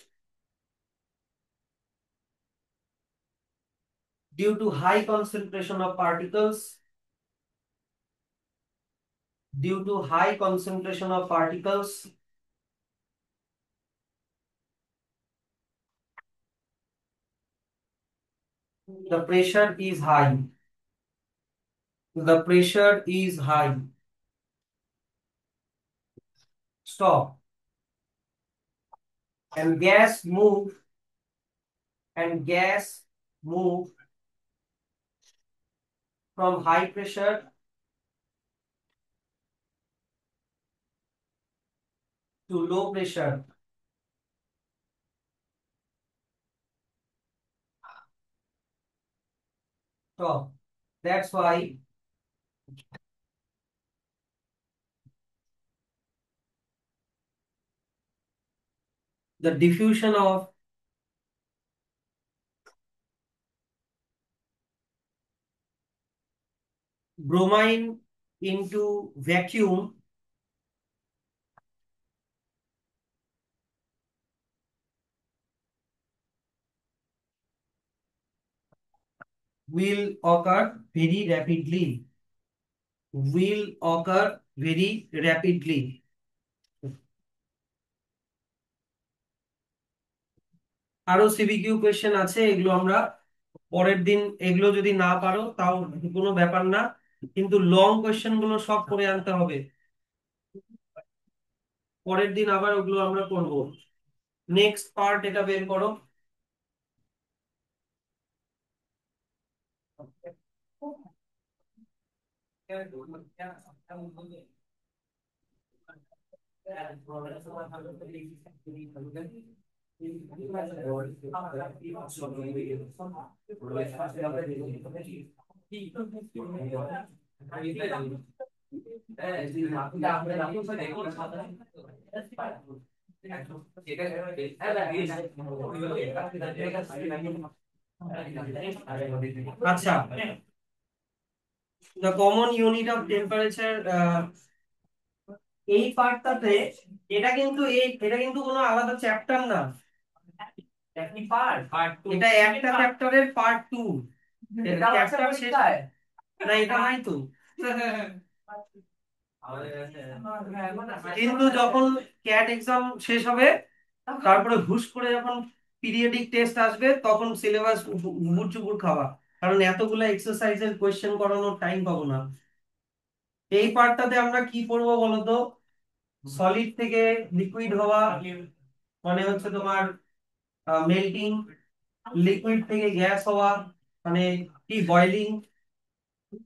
due to high concentration of particles, due to high concentration of particles, the pressure is high. The pressure is high. Stop. And gas move, and gas move from high pressure to low pressure. Stop. That's why the diffusion of bromine into vacuum will occur very rapidly. Will occur very rapidly. আরো সিবিকিউ question আছে, এগুলো আমরা পরের দিন, এগুলো যদি না পারো তাও কোনো ব্যাপার না, কিন্তু লং কোয়েশ্চেন গুলো সব করে আনতে হবে। পরের দিন আবার ওগুলো আমরা করবো। নেক্সট পার্ট এটা বের করো। আচ্ছা, the common unit of temperature, এই পার্টটাতে, এটা কিন্তু কোনো আলাদা চ্যাপ্টার না, এটা একটা চ্যাপ্টারের পার্ট টু। চ্যাপ্টার শেষ না, এটা নাই তো। কিন্তু যখন ক্যাট এক্সাম শেষ হবে, তারপরে হুশ করে যখন পিরিয়ডিক টেস্ট আসবে, তখন সিলেবাস হুবুর চুবুর খাওয়া, কারণ এতগুলো এক্সারসাইজের কোয়েশ্চেন করানোর টাইম পাবো না। এই পার্টটাতে আমরা কি পড়বো বলতো? সলিড থেকে লিকুইড হওয়া, মানে হচ্ছে তোমার মেল্টিং, লিকুইড থেকে গ্যাস হওয়া, মানে কি বয়লিং,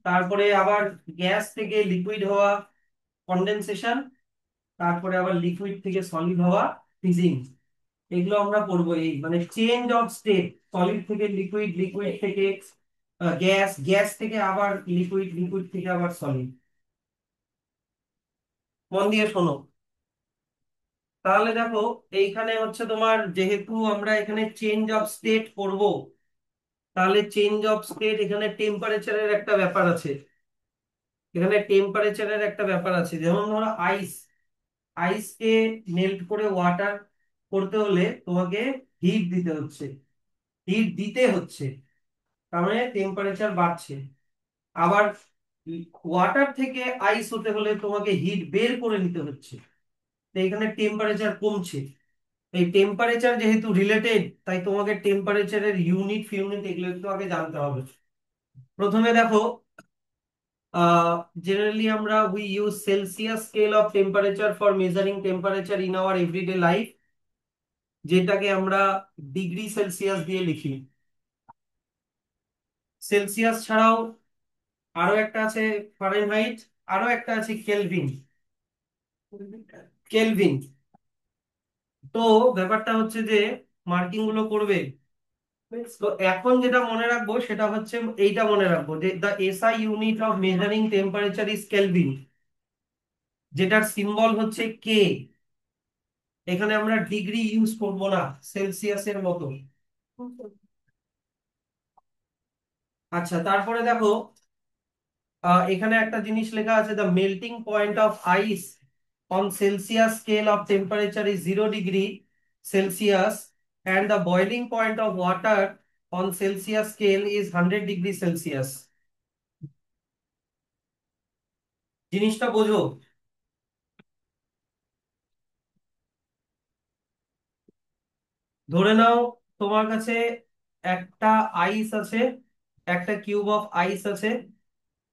তারপরে আবার গ্যাস থেকে লিকুইড হওয়া, কন্ডেনসেশন, তারপরে আবার লিকুইড থেকে সলিড হওয়া, ফ্রিজিং। এগুলো আমরা পড়বো, এই মানে চেঞ্জ অফ স্টেট, সলিড থেকে লিকুইড, লিকুইড থেকে গ্যাস, গ্যাস থেকে আবার লিকুইড, লিকুইড থেকে আবার সলিড। মন দিয়ে শোনো। তাহলে দেখো, এইখানে হচ্ছে তোমার, যেহেতু আমরা এখানে চেঞ্জ অফ স্টেট পড়বো, তাহলে চেঞ্জ অফ স্টেট, এখানে টেম্পারেচারের একটা ব্যাপার আছে, এখানে টেম্পারেচারের একটা ব্যাপার আছে। যেমন ধরো আইস, আইসকে মেল্ট করে ওয়াটার করতে হলে তোমাকে হিট দিতে হচ্ছে, হিট দিতে হচ্ছে, তার মানে টেম্পারেচার বাড়ছে। আবার ওয়াটার থেকে আইস হতে হলে তোমাকে হিট বের করে নিতে হচ্ছে, তো এখানে টেম্পারেচার কমছে। এই টেম্পারেচার যেহেতু রিলেটেড, তাই তোমাকে টেম্পারেচারের ইউনিট ফিউনিট এগুলো একটু আগে জানতে হবে। প্রথমে দেখো, generally আমরা we use Celsius scale of temperature for measuring temperature in our everyday life, যেটাকে আমরা ডিগ্রি সেলসিয়াস দিয়ে লিখি। সেলসিয়াস ছাড়াও আরো একটা আছে ফারেনহাইট, আরো একটা আছে কেলভিন। কেলভিন, তো ব্যাপারটা হচ্ছে যে মার্কিং গুলো করবে। তো এখন যেটা মনে রাখবো সেটা হচ্ছে, এইটা মনে রাখবো যে the SI unit of measuring temperature is Kelvin, যেটার সিম্বল হচ্ছে কে। এখানে আমরা ডিগ্রি ইউজ করব না, সেলসিয়াসের মতো। আচ্ছা, তারপরে দেখো, এখানে একটা জিনিস লেখা আছে, the melting point of ice on Celsius scale of temperature is 0 degree Celsius, and the boiling point of water on Celsius scale is 100 degree Celsius. জিনিসটা বোঝো। ধরে নাও তোমার কাছে একটা আইস আছে, একটা কিউব অফ আইস আছে,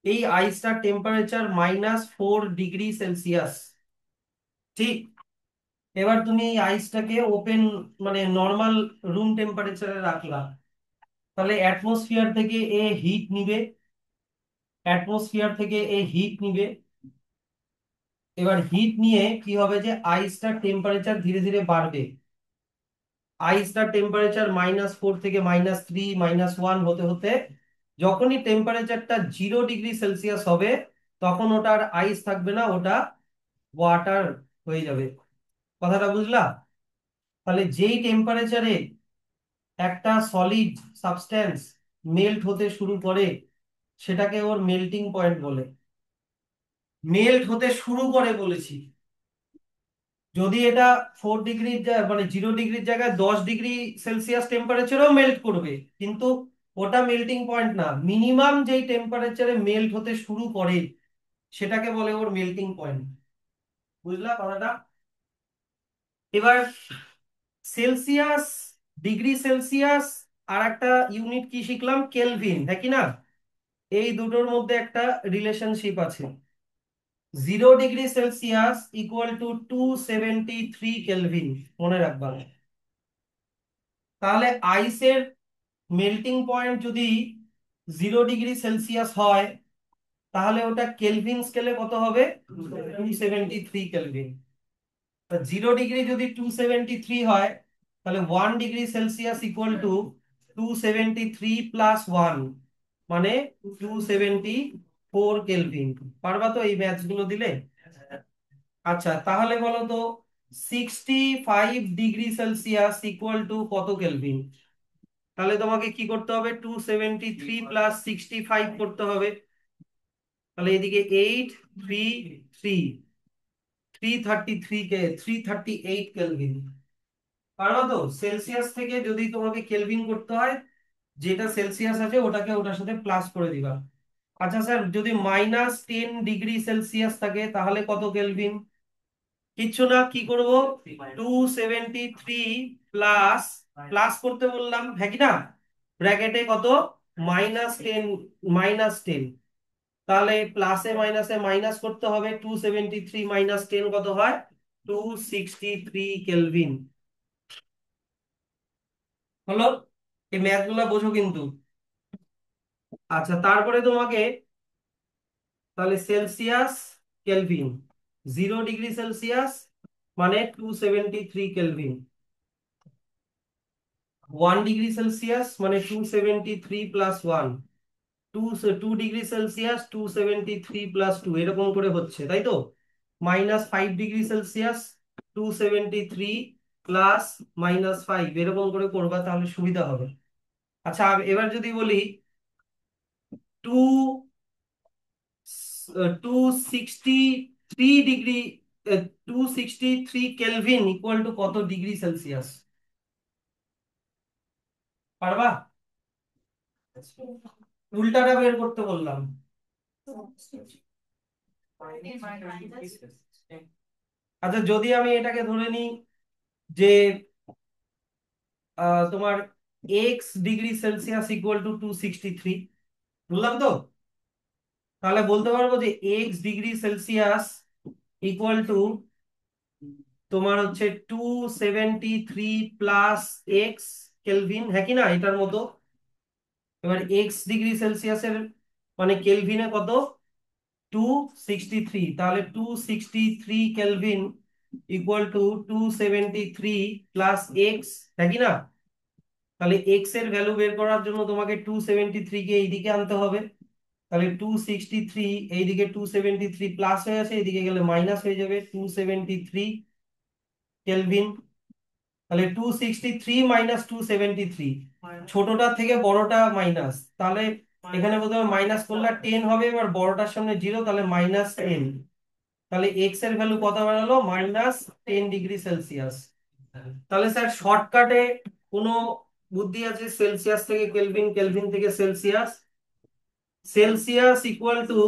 এই আইসটার টেম্পারেচার -4 ডিগ্রি সেলসিয়াস, ঠিক? এবার তুমি এই আইসটাকে ওপেন, মানে নর্মাল রুম টেম্পারেচারে রাখলা, তাহলে অ্যাটমসফিয়ার থেকে এ হিট নিবে, অ্যাটমসফিয়ার থেকে এ হিট নিবে। এবার হিট নিয়ে কি হবে, যে আইসটার টেম্পারেচার ধীরে ধীরে বাড়বে। আইসটার টেম্পারেচার -4 থেকে -3, -1 হতে হতে, যখনই টেম্পারেচারটা 0 ডিগ্রি সেলসিয়াস হবে, তখন ওটা আর আইস থাকবে না, ওটা ওয়াটার হয়ে যাবে। কথাটা বুঝলা? তাহলে যেই টেম্পারেচারে একটা সলিড সাবস্ট্যান্স মেল্ট হতে শুরু করে, সেটাকে ওর মেল্টিং পয়েন্ট বলে। মেল্ট হতে শুরু করে বলেছি, যদি এটা 4 ডিগ্রির মানে 0 ডিগ্রির জায়গায় 10 ডিগ্রি সেলসিয়াস টেম্পারেচারও মেল্ট করবে, কিন্তু ওটা মেল্টিং পয়েন্ট না। মিনিমাম যেই টেম্পারেচারে মেল্ট হতে শুরু করে, সেটাকে বলে ওর মেল্টিং পয়েন্ট। বুঝলা কথাটা? এবার সেলসিয়াস, ডিগ্রি সেলসিয়াস, আর একটা ইউনিট কি শিখলাম, কেলভিন, হ্যাঁ কি না? এই দুটোর মধ্যে একটা রিলেশনশিপ আছে। 0 degree Celsius equal to 273 Kelvin, মনে রাখবা। তাহলে আইসের মেল্টিং পয়েন্ট যদি 0 ডিগ্রি সেলসিয়াস হয়, তাহলে ওটা কেলভিন স্কেলে কত হবে? 273 কেলভিন। 0 ডিগ্রি যদি 273 হয়, তাহলে 1 degree Celsius equal to 273 plus 1, মানে 274 কেলভিন। পারবা তো এই ম্যাথ গুলো দিলে? আচ্ছা তাহলে বলো তো 65 ডিগ্রি সেলসিয়াস ইকুয়াল টু কত কেলভিন? তাহলে তোমাকে কি করতে হবে? 273 প্লাস 65 করতে হবে। তাহলে এদিকে 338 কেলভিন। পারো তো? সেলসিয়াস থেকে যদি তোমাকে কেলভিন করতে হয়, যেটা সেলসিয়াস আছে ওটাকে ওটার সাথে প্লাস করে দিবা। আচ্ছা স্যার, যদি -10 ডিগ্রি সেলসিয়াস থাকে তাহলে কত কেলভিন? কিচ্ছু না, কি করব? 273 প্লাস, প্লাস করতে বললাম, হ্যাঁ কি না? ব্র্যাকেটে কত? -10, -10। তাহলে প্লাসে মাইনাসে মাইনাস করতে হবে, 273 -10 কত হয়? 263 কেলভিন। হলো? এই ম্যাথ গুলা বোঝো কিন্তু। আচ্ছা তারপরে তোমাকে, তাহলে সেলসিয়াস, কেলভিন, 0 ডিগ্রি সেলসিয়াস মানে 273 কেলভিন, 1 ডিগ্রি সেলসিয়াস মানে 273 প্লাস 1, 2 ডিগ্রি সেলসিয়াস 273 প্লাস 2, এরকম করে হচ্ছে, তাই তো? -5 ডিগ্রি সেলসিয়াস 273 প্লাস -5, এরকম করে করবা, তাহলে সুবিধা হবে। আচ্ছা এবার যদি বলি to 263 degree, 263 Kelvin equal to কত ডিগ্রি সেলসিয়াস? পারবা? উল্টাটা বের করতে বললাম। আচ্ছা যদি আমি এটাকে ধরে নিই যে তোমার x degree Celsius equal two 263, বুঝলাম তো? তাহলে বলতে পারবো যে x degree Celsius equal two তোমার হচ্ছে 273 প্লাস x কেলভিন, হ্যাঁ কি না? এটার মতো। এবার x ডিগ্রি সেলসিয়াসের মানে কেলভিনে কত? 263, তাহলে 263 Kelvin equal to 273 plus X, হ্যাঁ কি না? তাহলে এক্স এর ভ্যালু বের করার জন্য তোমাকে 273 কে এইদিকে আনতে হবে। তাহলে 263, এইদিকে 273 প্লাস হয়ে আছে, এইদিকে গেলে মাইনাস হয়ে যাবে, 273 কেলভিন। তাহলে 263 -273, ছোটটা থেকে বড়টা মাইনাস, তাহলে এখানে প্রথমে মাইনাস করলে 10 হবে, এবার বড়টার সামনে 0, তাহলে -10। তাহলে এক্স এর ভ্যালু কত বেরোলো? -10 ডিগ্রি সেলসিয়াস। তাহলে স্যার শর্টকাটে কোনো বুদ্ধি আছে? সেলসিয়াস থেকে কেলভিন, কেলভিন থেকে Celsius, Celsius equal to,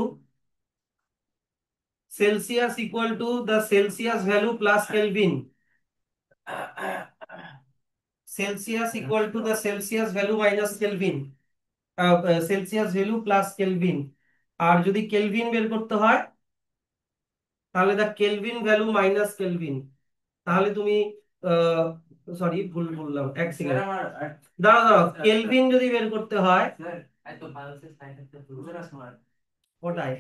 Celsius equal to the Celsius value plus Kelvin, Celsius equal to the Celsius value minus Kelvin, Celsius value plus Kelvin. আর যদি কেলভিন বের করতে হয় তাহলে the Kelvin value minus Kelvin. তাহলে তুমি sorry ভুল বললাম, এক সেকেন্ড দাঁড়াও দাঁড়াও, কেলভিন যদি বের করতে হয় ওটাই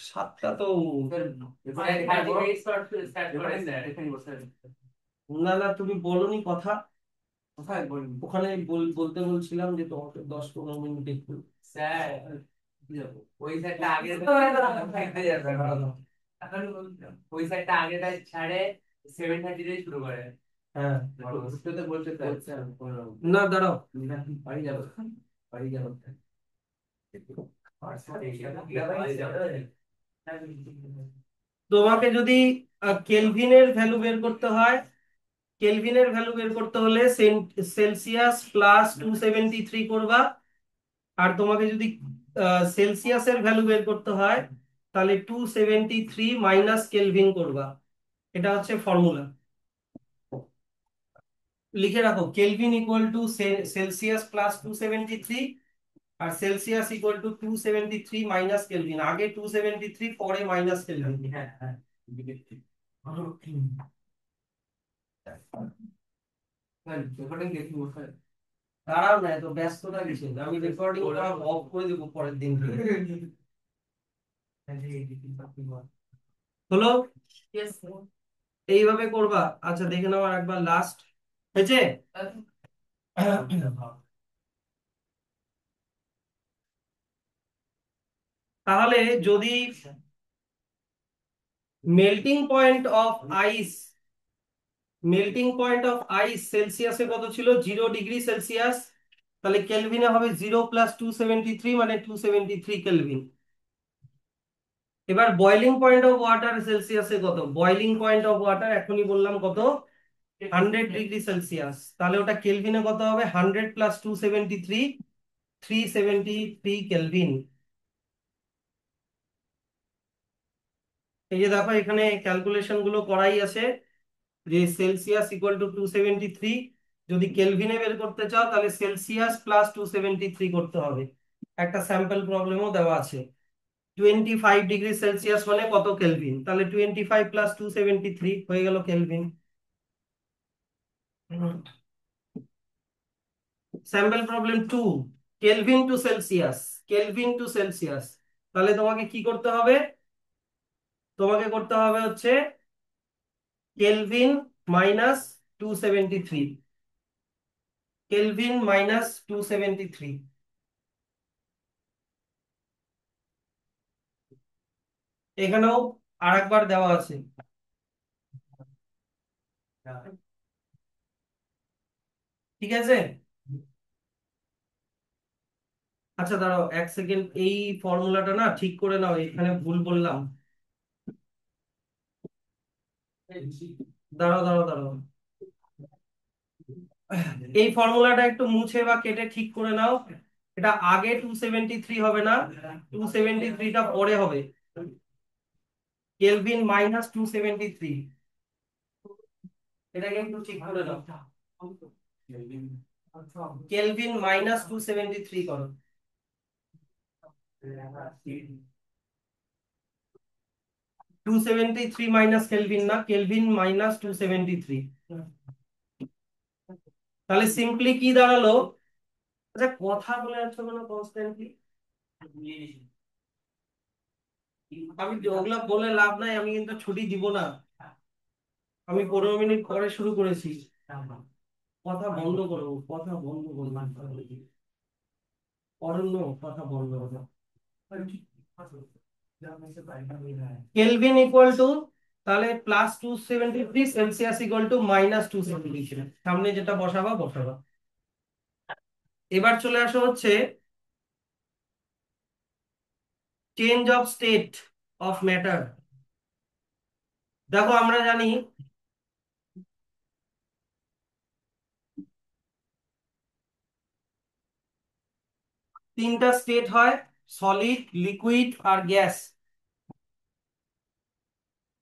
7টা তো, না না তুমি বলোনি কথা, ওখানে বলতে বলছিলাম যে তোমাকে 10-15 মিনিট একটু ওই সাইডটা আগে ওই সাইডটা আগেটা ছাড়ে 7:30 দিয়ে শুরু করে। হ্যাঁ না দাঁড়াও, বাড়ি যাবো, বাড়ি যাবো। তোমাকে যদি কেলভিনের ভ্যালু বের করতে হয়, কেলভিনের ভ্যালু বের করতে হলে সেলসিয়াস প্লাস 273 করবা। আর তোমাকে যদি সেলসিয়াসের ভ্যালু বের করতে হয় তাহলে 273 মাইনাস কেলভিন করবা। এটা হচ্ছে ফর্মুলা, লিখে রাখো। Kelvin equal to Celsius plus 273, আর Celsius equal to 273 minus Kelvin, আগে 273 পরে মাইনাস কেলভিন। হ্যাঁ হ্যাঁ দাঁড়াও না, এত ব্যস্ততা কিসের? আমি রেকর্ডিং করা অফ করে দেবো পরের দিন থেকে। হলো? এইভাবে করবা? আচ্ছা দেখে নাও আর একবার লাস্ট। হয়েছে? তাহলে যদি melting point of ice, melting point of ice সেলসিয়াসে কত ছিল? 0 ডিগ্রি সেলসিয়াস। তাহলে কেলভিনে হবে 0 + 273, মানে 273 কেলভিন। এবার বয়লিং পয়েন্ট অফ ওয়াটার সেলসিয়াসে কত? বয়লিং পয়েন্ট অফ ওয়াটার এখনই বললাম কত? 100 ডিগ্রি সেলসিয়াস। তাহলে ওটা কেলভিনে কত হবে? 100 + 273, 373 কেলভিন। এই যে দেখো এখানে ক্যালকুলেশন গুলো করাই আছে, যে সেলসিয়াস ইকুয়াল টু 273, যদি কেলভিনে বের করতে চাও তাহলে সেলসিয়াস প্লাস 273 করতে হবে। একটা স্যাম্পল প্রবলেমও দেওয়া আছে। 25 ডিগ্রি সেলসিয়াস মানে কত কেলভিন? তাহলে 25 + 273 হয়ে গেল Kelvin. Sample problem 2, Kelvin to Celsius. Kelvin to Celsius, তাহলে তোমাকে কি করতে হবে? তোমাকে করতে হবে হচ্ছে কেলভিন -273, কেলভিন -273। এখানেও আরেকবার দেওয়া আছে। ঠিক আছে? আচ্ছা দাঁড়াও 1 সেকেন্ড, এই ফর্মুলাটা না ঠিক করে নাও, এখানে ভুল বললাম। দাঁড়াও দাঁড়াও দাঁড়াও, এই ফর্মুলাটা একটু মুছে বা কেটে ঠিক করে নাও। এটা আগে 273 হবে না, 273টা পরে হবে। কেলভিন -273, এটাকে একটু ঠিক করে নাও। কেলভিন -273 করো। 273 মাইনাস কেলভিন না, কেলভিন -273। তাহলে সিম্পলি কি দাঁড়ালো? আচ্ছা কথা বলে যাচ্ছ কেন কনস্ট্যান্টলি? আমি ওগুলা বলে লাভ নাই, আমি কিন্তু ছুটি দিব না। আমি 15 মিনিট পরে শুরু করেছি। কথা বন্ধ করো, কথা বন্ধ করো। অরণ্য, কথা বন্ধ করো। কেলভিন ইকুয়াল টু, তাহলে +273, সেলসিয়াস ইকুয়াল টু -273, সামনে যেটা বসাবা বসাবা। এবার চলে আসো হচ্ছে change of state of matter. দেখো আমরা জানি তিনটা স্টেট হয়, সলিড, লিকুইড আর গ্যাস।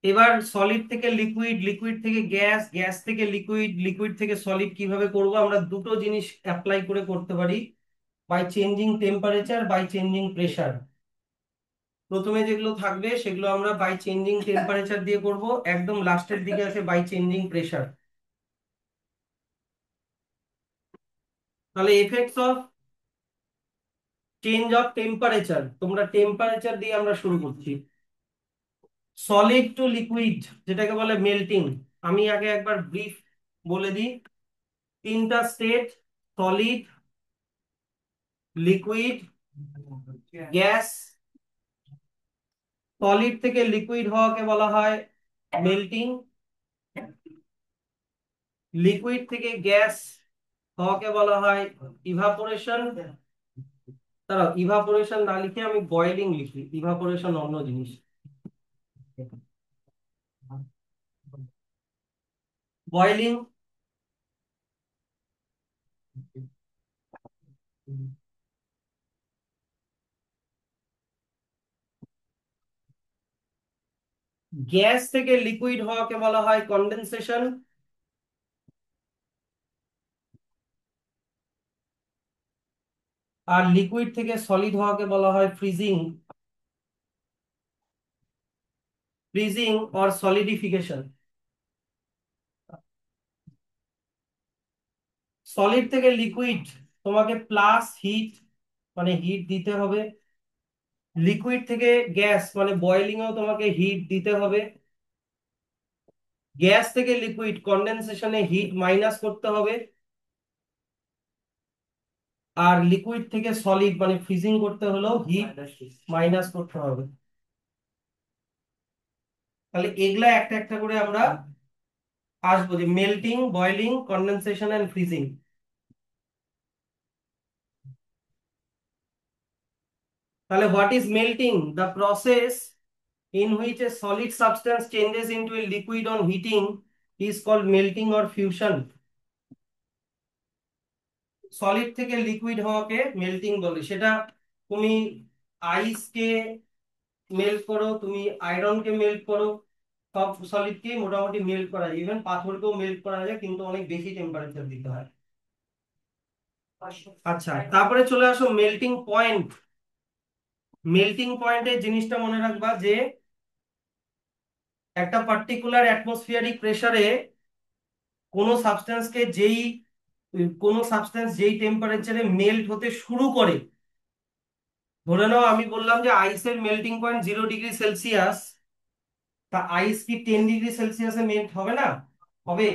এবার সলিড থেকে লিকুইড, লিকুইড থেকে গ্যাস, গ্যাস থেকে লিকুইড, লিকুইড থেকে সলিড কিভাবে করব? আমরা দুটো জিনিস অ্যাপ্লাই করে করতে পারি, by changing temperature, by changing pressure. প্রথমে যেগুলো থাকবে সেগুলো আমরা বাই চেঞ্জিং টেম্পারেচার দিয়ে করব, একদম লাস্টের দিকে আসে বাই চেঞ্জিং প্রেসার। তাহলে effects of change of temperature, তোমরা টেম্পারেচার দিয়ে আমরা শুরু করছি। সলিড টু লিকুইড, যেটাকে বলে মেল্টিং। আমি আগে একবার ব্রিফ বলে দিই। তিনটা state, solid, liquid, gas. Solid থেকে লিকুইড হওয়াকে বলা হয় মেল্টিং, লিকুইড থেকে গ্যাস হওয়াকে বলা হয় ইভাপোরেশন। দাঁড়াও, ইভাপোরেশন না লিখে আমি বয়েলিং লিখি, ইভাপোরেশন অন্য জিনিস। বয়েলিং। গ্যাস থেকে লিকুইড হওয়াকে বলা হয় কনডেনসেশন। আর লিকুইড থেকে সলিড হওয়াকে বলা হয় freezing, freezing or solidification. Solid থেকে লিকুইড তোমাকে প্লাস হিট মানে হিট দিতে হবে, লিকুইড থেকে গ্যাস মানে বয়েলিং এও তোমাকে হিট দিতে হবে, গ্যাস থেকে লিকুইড কন্ডেনসেশনে হিট মাইনাস করতে হবে, আর লিকুইড থেকে সলিড মানে ফ্রিজিং করতে হলেও হিট মাইনাস করতে হবে। তাহলে এগুলা একটা একটা করে আমরা আসবো, যে melting, boiling, condensation and freezing. তাহলে what is melting? The process in which a solid substance changes into a liquid on heating is called melting or fusion. Solid থেকে লিকুইড হওয়াকে মেল্টিং বলে। সেটা তুমি আইসকে মেল্ট করো, তুমি আয়রনকে মেল্ট করো, সব সলিডকে মোটামুটি মেল্ট করা যায়, ইভেন পাথরকেও মেল্ট করা যায়, কিন্তু অনেক বেশি টেম্পারেচার দিতে হয়। আচ্ছা, তারপরে চলে আসো মেল্টিং পয়েন্ট। মেল্টিং পয়েন্টের জিনিসটা মনে রাখবা যে একটা পার্টিকুলার অ্যাটমসফিয়ারিক প্রেসারে কোনো সাবস্টেন্সকে যেই কোনো সাবস্টেন্স যেই টেম্পারেচারে মেল্ট হতে শুরু করে, ধরে নাও আমি বললাম যে আইসের মেল্টিং পয়েন্ট 0 ডিগ্রি সেলসিয়াস, তা আইস কি 10 ডিগ্রি সেলসিয়াসে মেল্ট হবে না? হবে।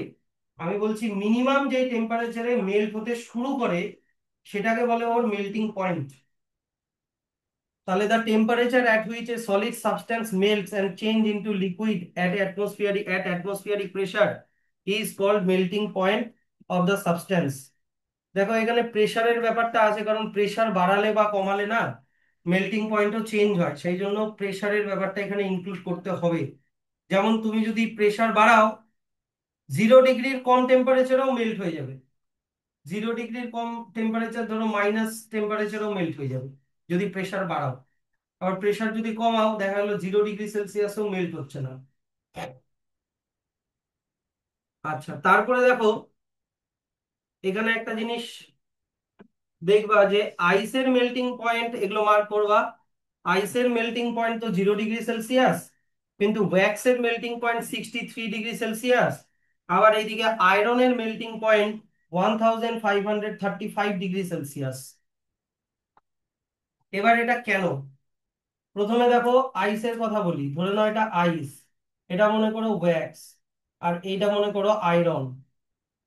আমি বলছি মিনিমাম যেই টেম্পারেচারে মেল্ট হতে শুরু করে সেটাকে বলে ওর মেল্টিং পয়েন্ট। তাহলে the temperature at which a solid substance melts and change into liquid at atmospheric pressure is called melting point of the substance. দেখো এখানে প্রেসারের ব্যাপারটা আছে, কারণ প্রেসার বাড়ালে বা কমালে না মেল্টিং পয়েন্টও চেঞ্জ হয়, সেই জন্য প্রেসারের ব্যাপারটা এখানে ইনক্লুড করতে হবে। যেমন তুমি যদি প্রেসার বাড়াও 0 ডিগ্রির কম টেম্পারেচারেও মেল্ট হয়ে যাবে, 0 ডিগ্রির কম টেম্পারেচার ধরো মাইনাস টেম্পারেচারেও মেল্ট হয়ে যাবে যদি প্রেসার বাড়াও। আবার প্রেসার যদি কমাও দেখা গেলো 0 ডিগ্রি সেলসিয়াসও মেল্ট হচ্ছে না। আচ্ছা, তারপরে দেখো এখানে একটা জিনিস দেখবা যে আইসের মেল্টিং পয়েন্ট, এগুলো মার্ক করবা। আইসের মেল্টিং পয়েন্ট তো 0 ডিগ্রি সেলসিয়াস, কিন্তু ওয়্যাক্সের মেল্টিং পয়েন্ট 63 ডিগ্রি সেলসিয়াস। আবার এইদিকে আয়রনের মেল্টিং পয়েন্ট 1535 ডিগ্রি সেলসিয়াস। এবার এটা কেন? প্রথমে দেখো আইসের কথা বলি, ধরে নাও এটা আইস, এটা মনে করো ওয়্যাক্স, আর এইটা মনে করো আয়রন।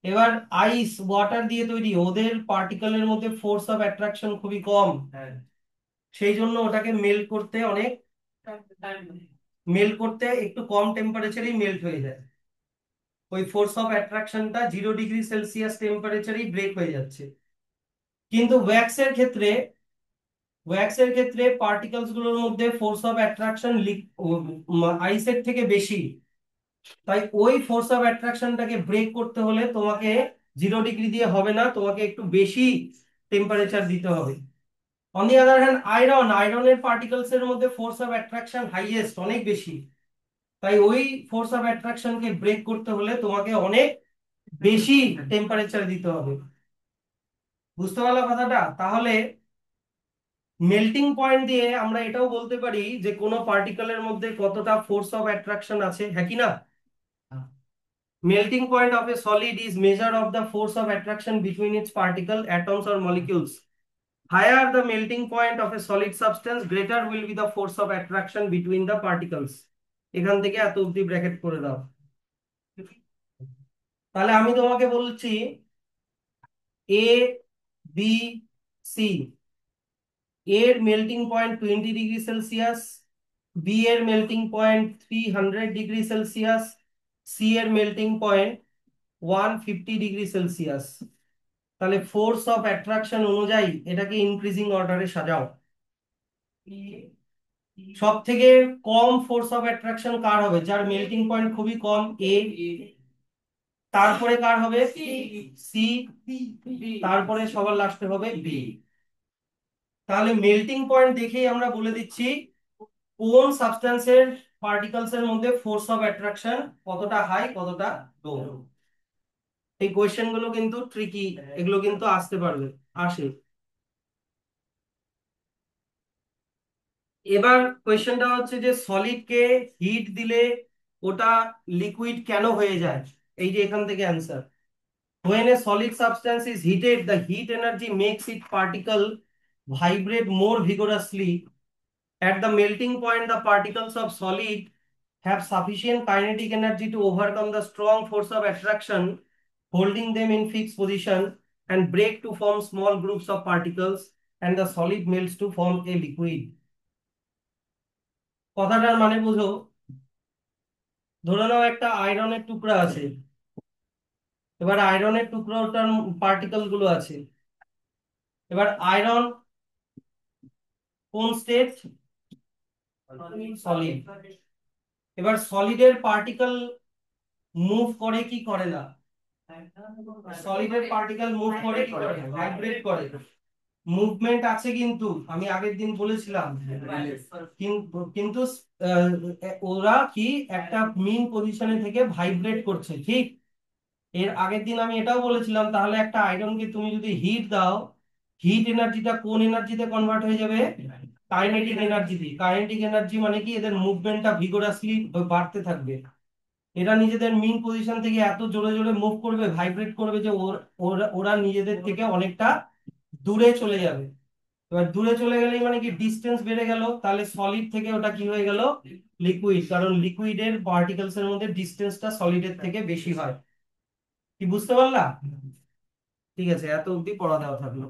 এবার আইস ওয়াটার দিয়ে তৈরি, ওদের পার্টিকেলের মধ্যে ফোর্স অফ অ্যাট্রাকশন খুবই কম, সেই জন্য ওটাকে মেল্ট করতে অনেক মেল্ট করতে একটু কম টেম্পারেচারেই মেল্ট হয়ে যায়। ওই ফোর্স অফ অ্যাট্রাকশনটা 0 ডিগ্রি সেলসিয়াস টেম্পারেচারেই ব্রেক হয়ে যাচ্ছে। কিন্তু ওয়্যাক্সের ক্ষেত্রে পার্টিকেলস গুলোর মধ্যে ফোর্স অফ অ্যাট্রাকশন আইসের থেকে বেশি। তাই ওই ফোর্স অফ অ্যাট্রাকশনটাকে ব্রেক করতে হলে তোমাকে 0 ডিগ্রি দিয়ে হবে না, তোমাকে একটু বেশি টেম্পারেচার দিতে হবে। অন দি আদার হ্যান্ড আয়রনের পার্টিকেলস এর মধ্যে ফোর্স অফ অ্যাট্রাকশন হাইয়েস্ট, অনেক বেশি। তাই ওই ফোর্স অফ অ্যাট্রাকশনকে ব্রেক করতে হলে তোমাকে অনেক বেশি টেম্পারেচার দিতে হবে। বুঝতে পারলো কথাটা? তাহলে মেল্টিং পয়েন্ট দিয়ে আমরা এটাও বলতে পারি যে কোনো পার্টিকেলের মধ্যে কতটা ফোর্স অফ অ্যাট্রাকশন আছে, হ্যাঁ কি না? Melting point of a solid is measure of the force of attraction between its particle, atoms or molecules. Higher the melting point of a solid substance, greater will be the force of attraction between the particles. এখান থেকে এত অবধি bracket করে দাও। তাহলে আমি তোমাকে বলছি এ বি সি, এর melting point 20 degree Celsius, B এর melting point 300 degree Celsius, C এর মেল্টিং পয়েন্ট 150 ডিগ্রি সেলসিয়াস। তাহলে ফোর্স অফ অ্যাট্রাকশন অনুযায়ী এটাকে ইনক্রিজিং অর্ডারে সাজাও। সব থেকে কম ফোর্স অফ অ্যাট্রাকশন কার হবে? যার মেল্টিং পয়েন্ট খুবই কম, এ। তারপরে কার হবে? সি। তারপরে সবার লাস্টে হবে বি। তাহলে মেল্টিং পয়েন্ট দেখেই আমরা বলে দিচ্ছি কোন সাবস্টেন্সের পার্টিকেলস এর মধ্যে ফোর্স অফ অ্যাট্রাকশন কতটা হাই কতটা লো। এই কোয়েশ্চেন গুলো কিন্তু ট্রিকি, এগুলো কিন্তু আসতে পারবে, আসে। এবার কোয়েশ্চেনটা হচ্ছে যে সলিড কে হিট দিলে ওটা লিকুইড কেন হয়ে যায়, এই যে এখান থেকে answer. When a solid substance is heated, the heat energy makes its particle vibrate more vigorously. At the melting point, the particles of solid have sufficient kinetic energy to overcome the strong force of attraction, holding them in fixed position and break to form small groups of particles, and the solid melts to form a liquid. কথাটার মানে বুঝো, ধরে নাও একটা আয়রনের টুকরা আছে, এবার আয়রনের টুকরোটার পার্টিকেল গুলো আছে, এবার আয়রন কোন স্টেট? সলিড। এবার সলিডের পার্টিকেল মুভ করে কি করে না? সলিডের পার্টিকেল মুভ করে কি করে? ভাইব্রেট করে। মুভমেন্ট আছে, কিন্তু আমি আগের দিন বলেছিলাম কিন্তু ওরা কি একটা মিন পজিশনে থেকে ভাইব্রেট করছে, ঠিক? এর আগের দিন আমি এটাও বলেছিলাম, তাহলে একটা আয়রনকে তুমি যদি হিট দাও, হিট এনার্জিটা কোন এনার্জিতে কনভার্ট হয়ে যাবে? কাইনেটিক এনার্জিতে। কাইনেটিক এনার্জি মানে কি, এদের মুভমেন্টটা ভিগোরাসলি বাড়তে থাকবে। এরা নিজেদের মিন পজিশন থেকে এত জোরে জোরে মুভ করবে, ভাইব্রেট করবে, যে ওরা ওরা নিজেদের থেকে অনেকটা দূরে চলে যাবে। এবার দূরে চলে গেলেই মানে কি, ডিস্টেন্স বেড়ে গেল, তাহলে সলিড থেকে ওটা কি হয়ে গেল? লিকুইড। কারণ লিকুইডের পার্টিকেলস এর মধ্যে ডিস্টেন্সটা সলিডের থেকে বেশি হয়। কি বুঝতে পারলা? ঠিক আছে, এত অবধি পড়া দেওয়া থাকলো।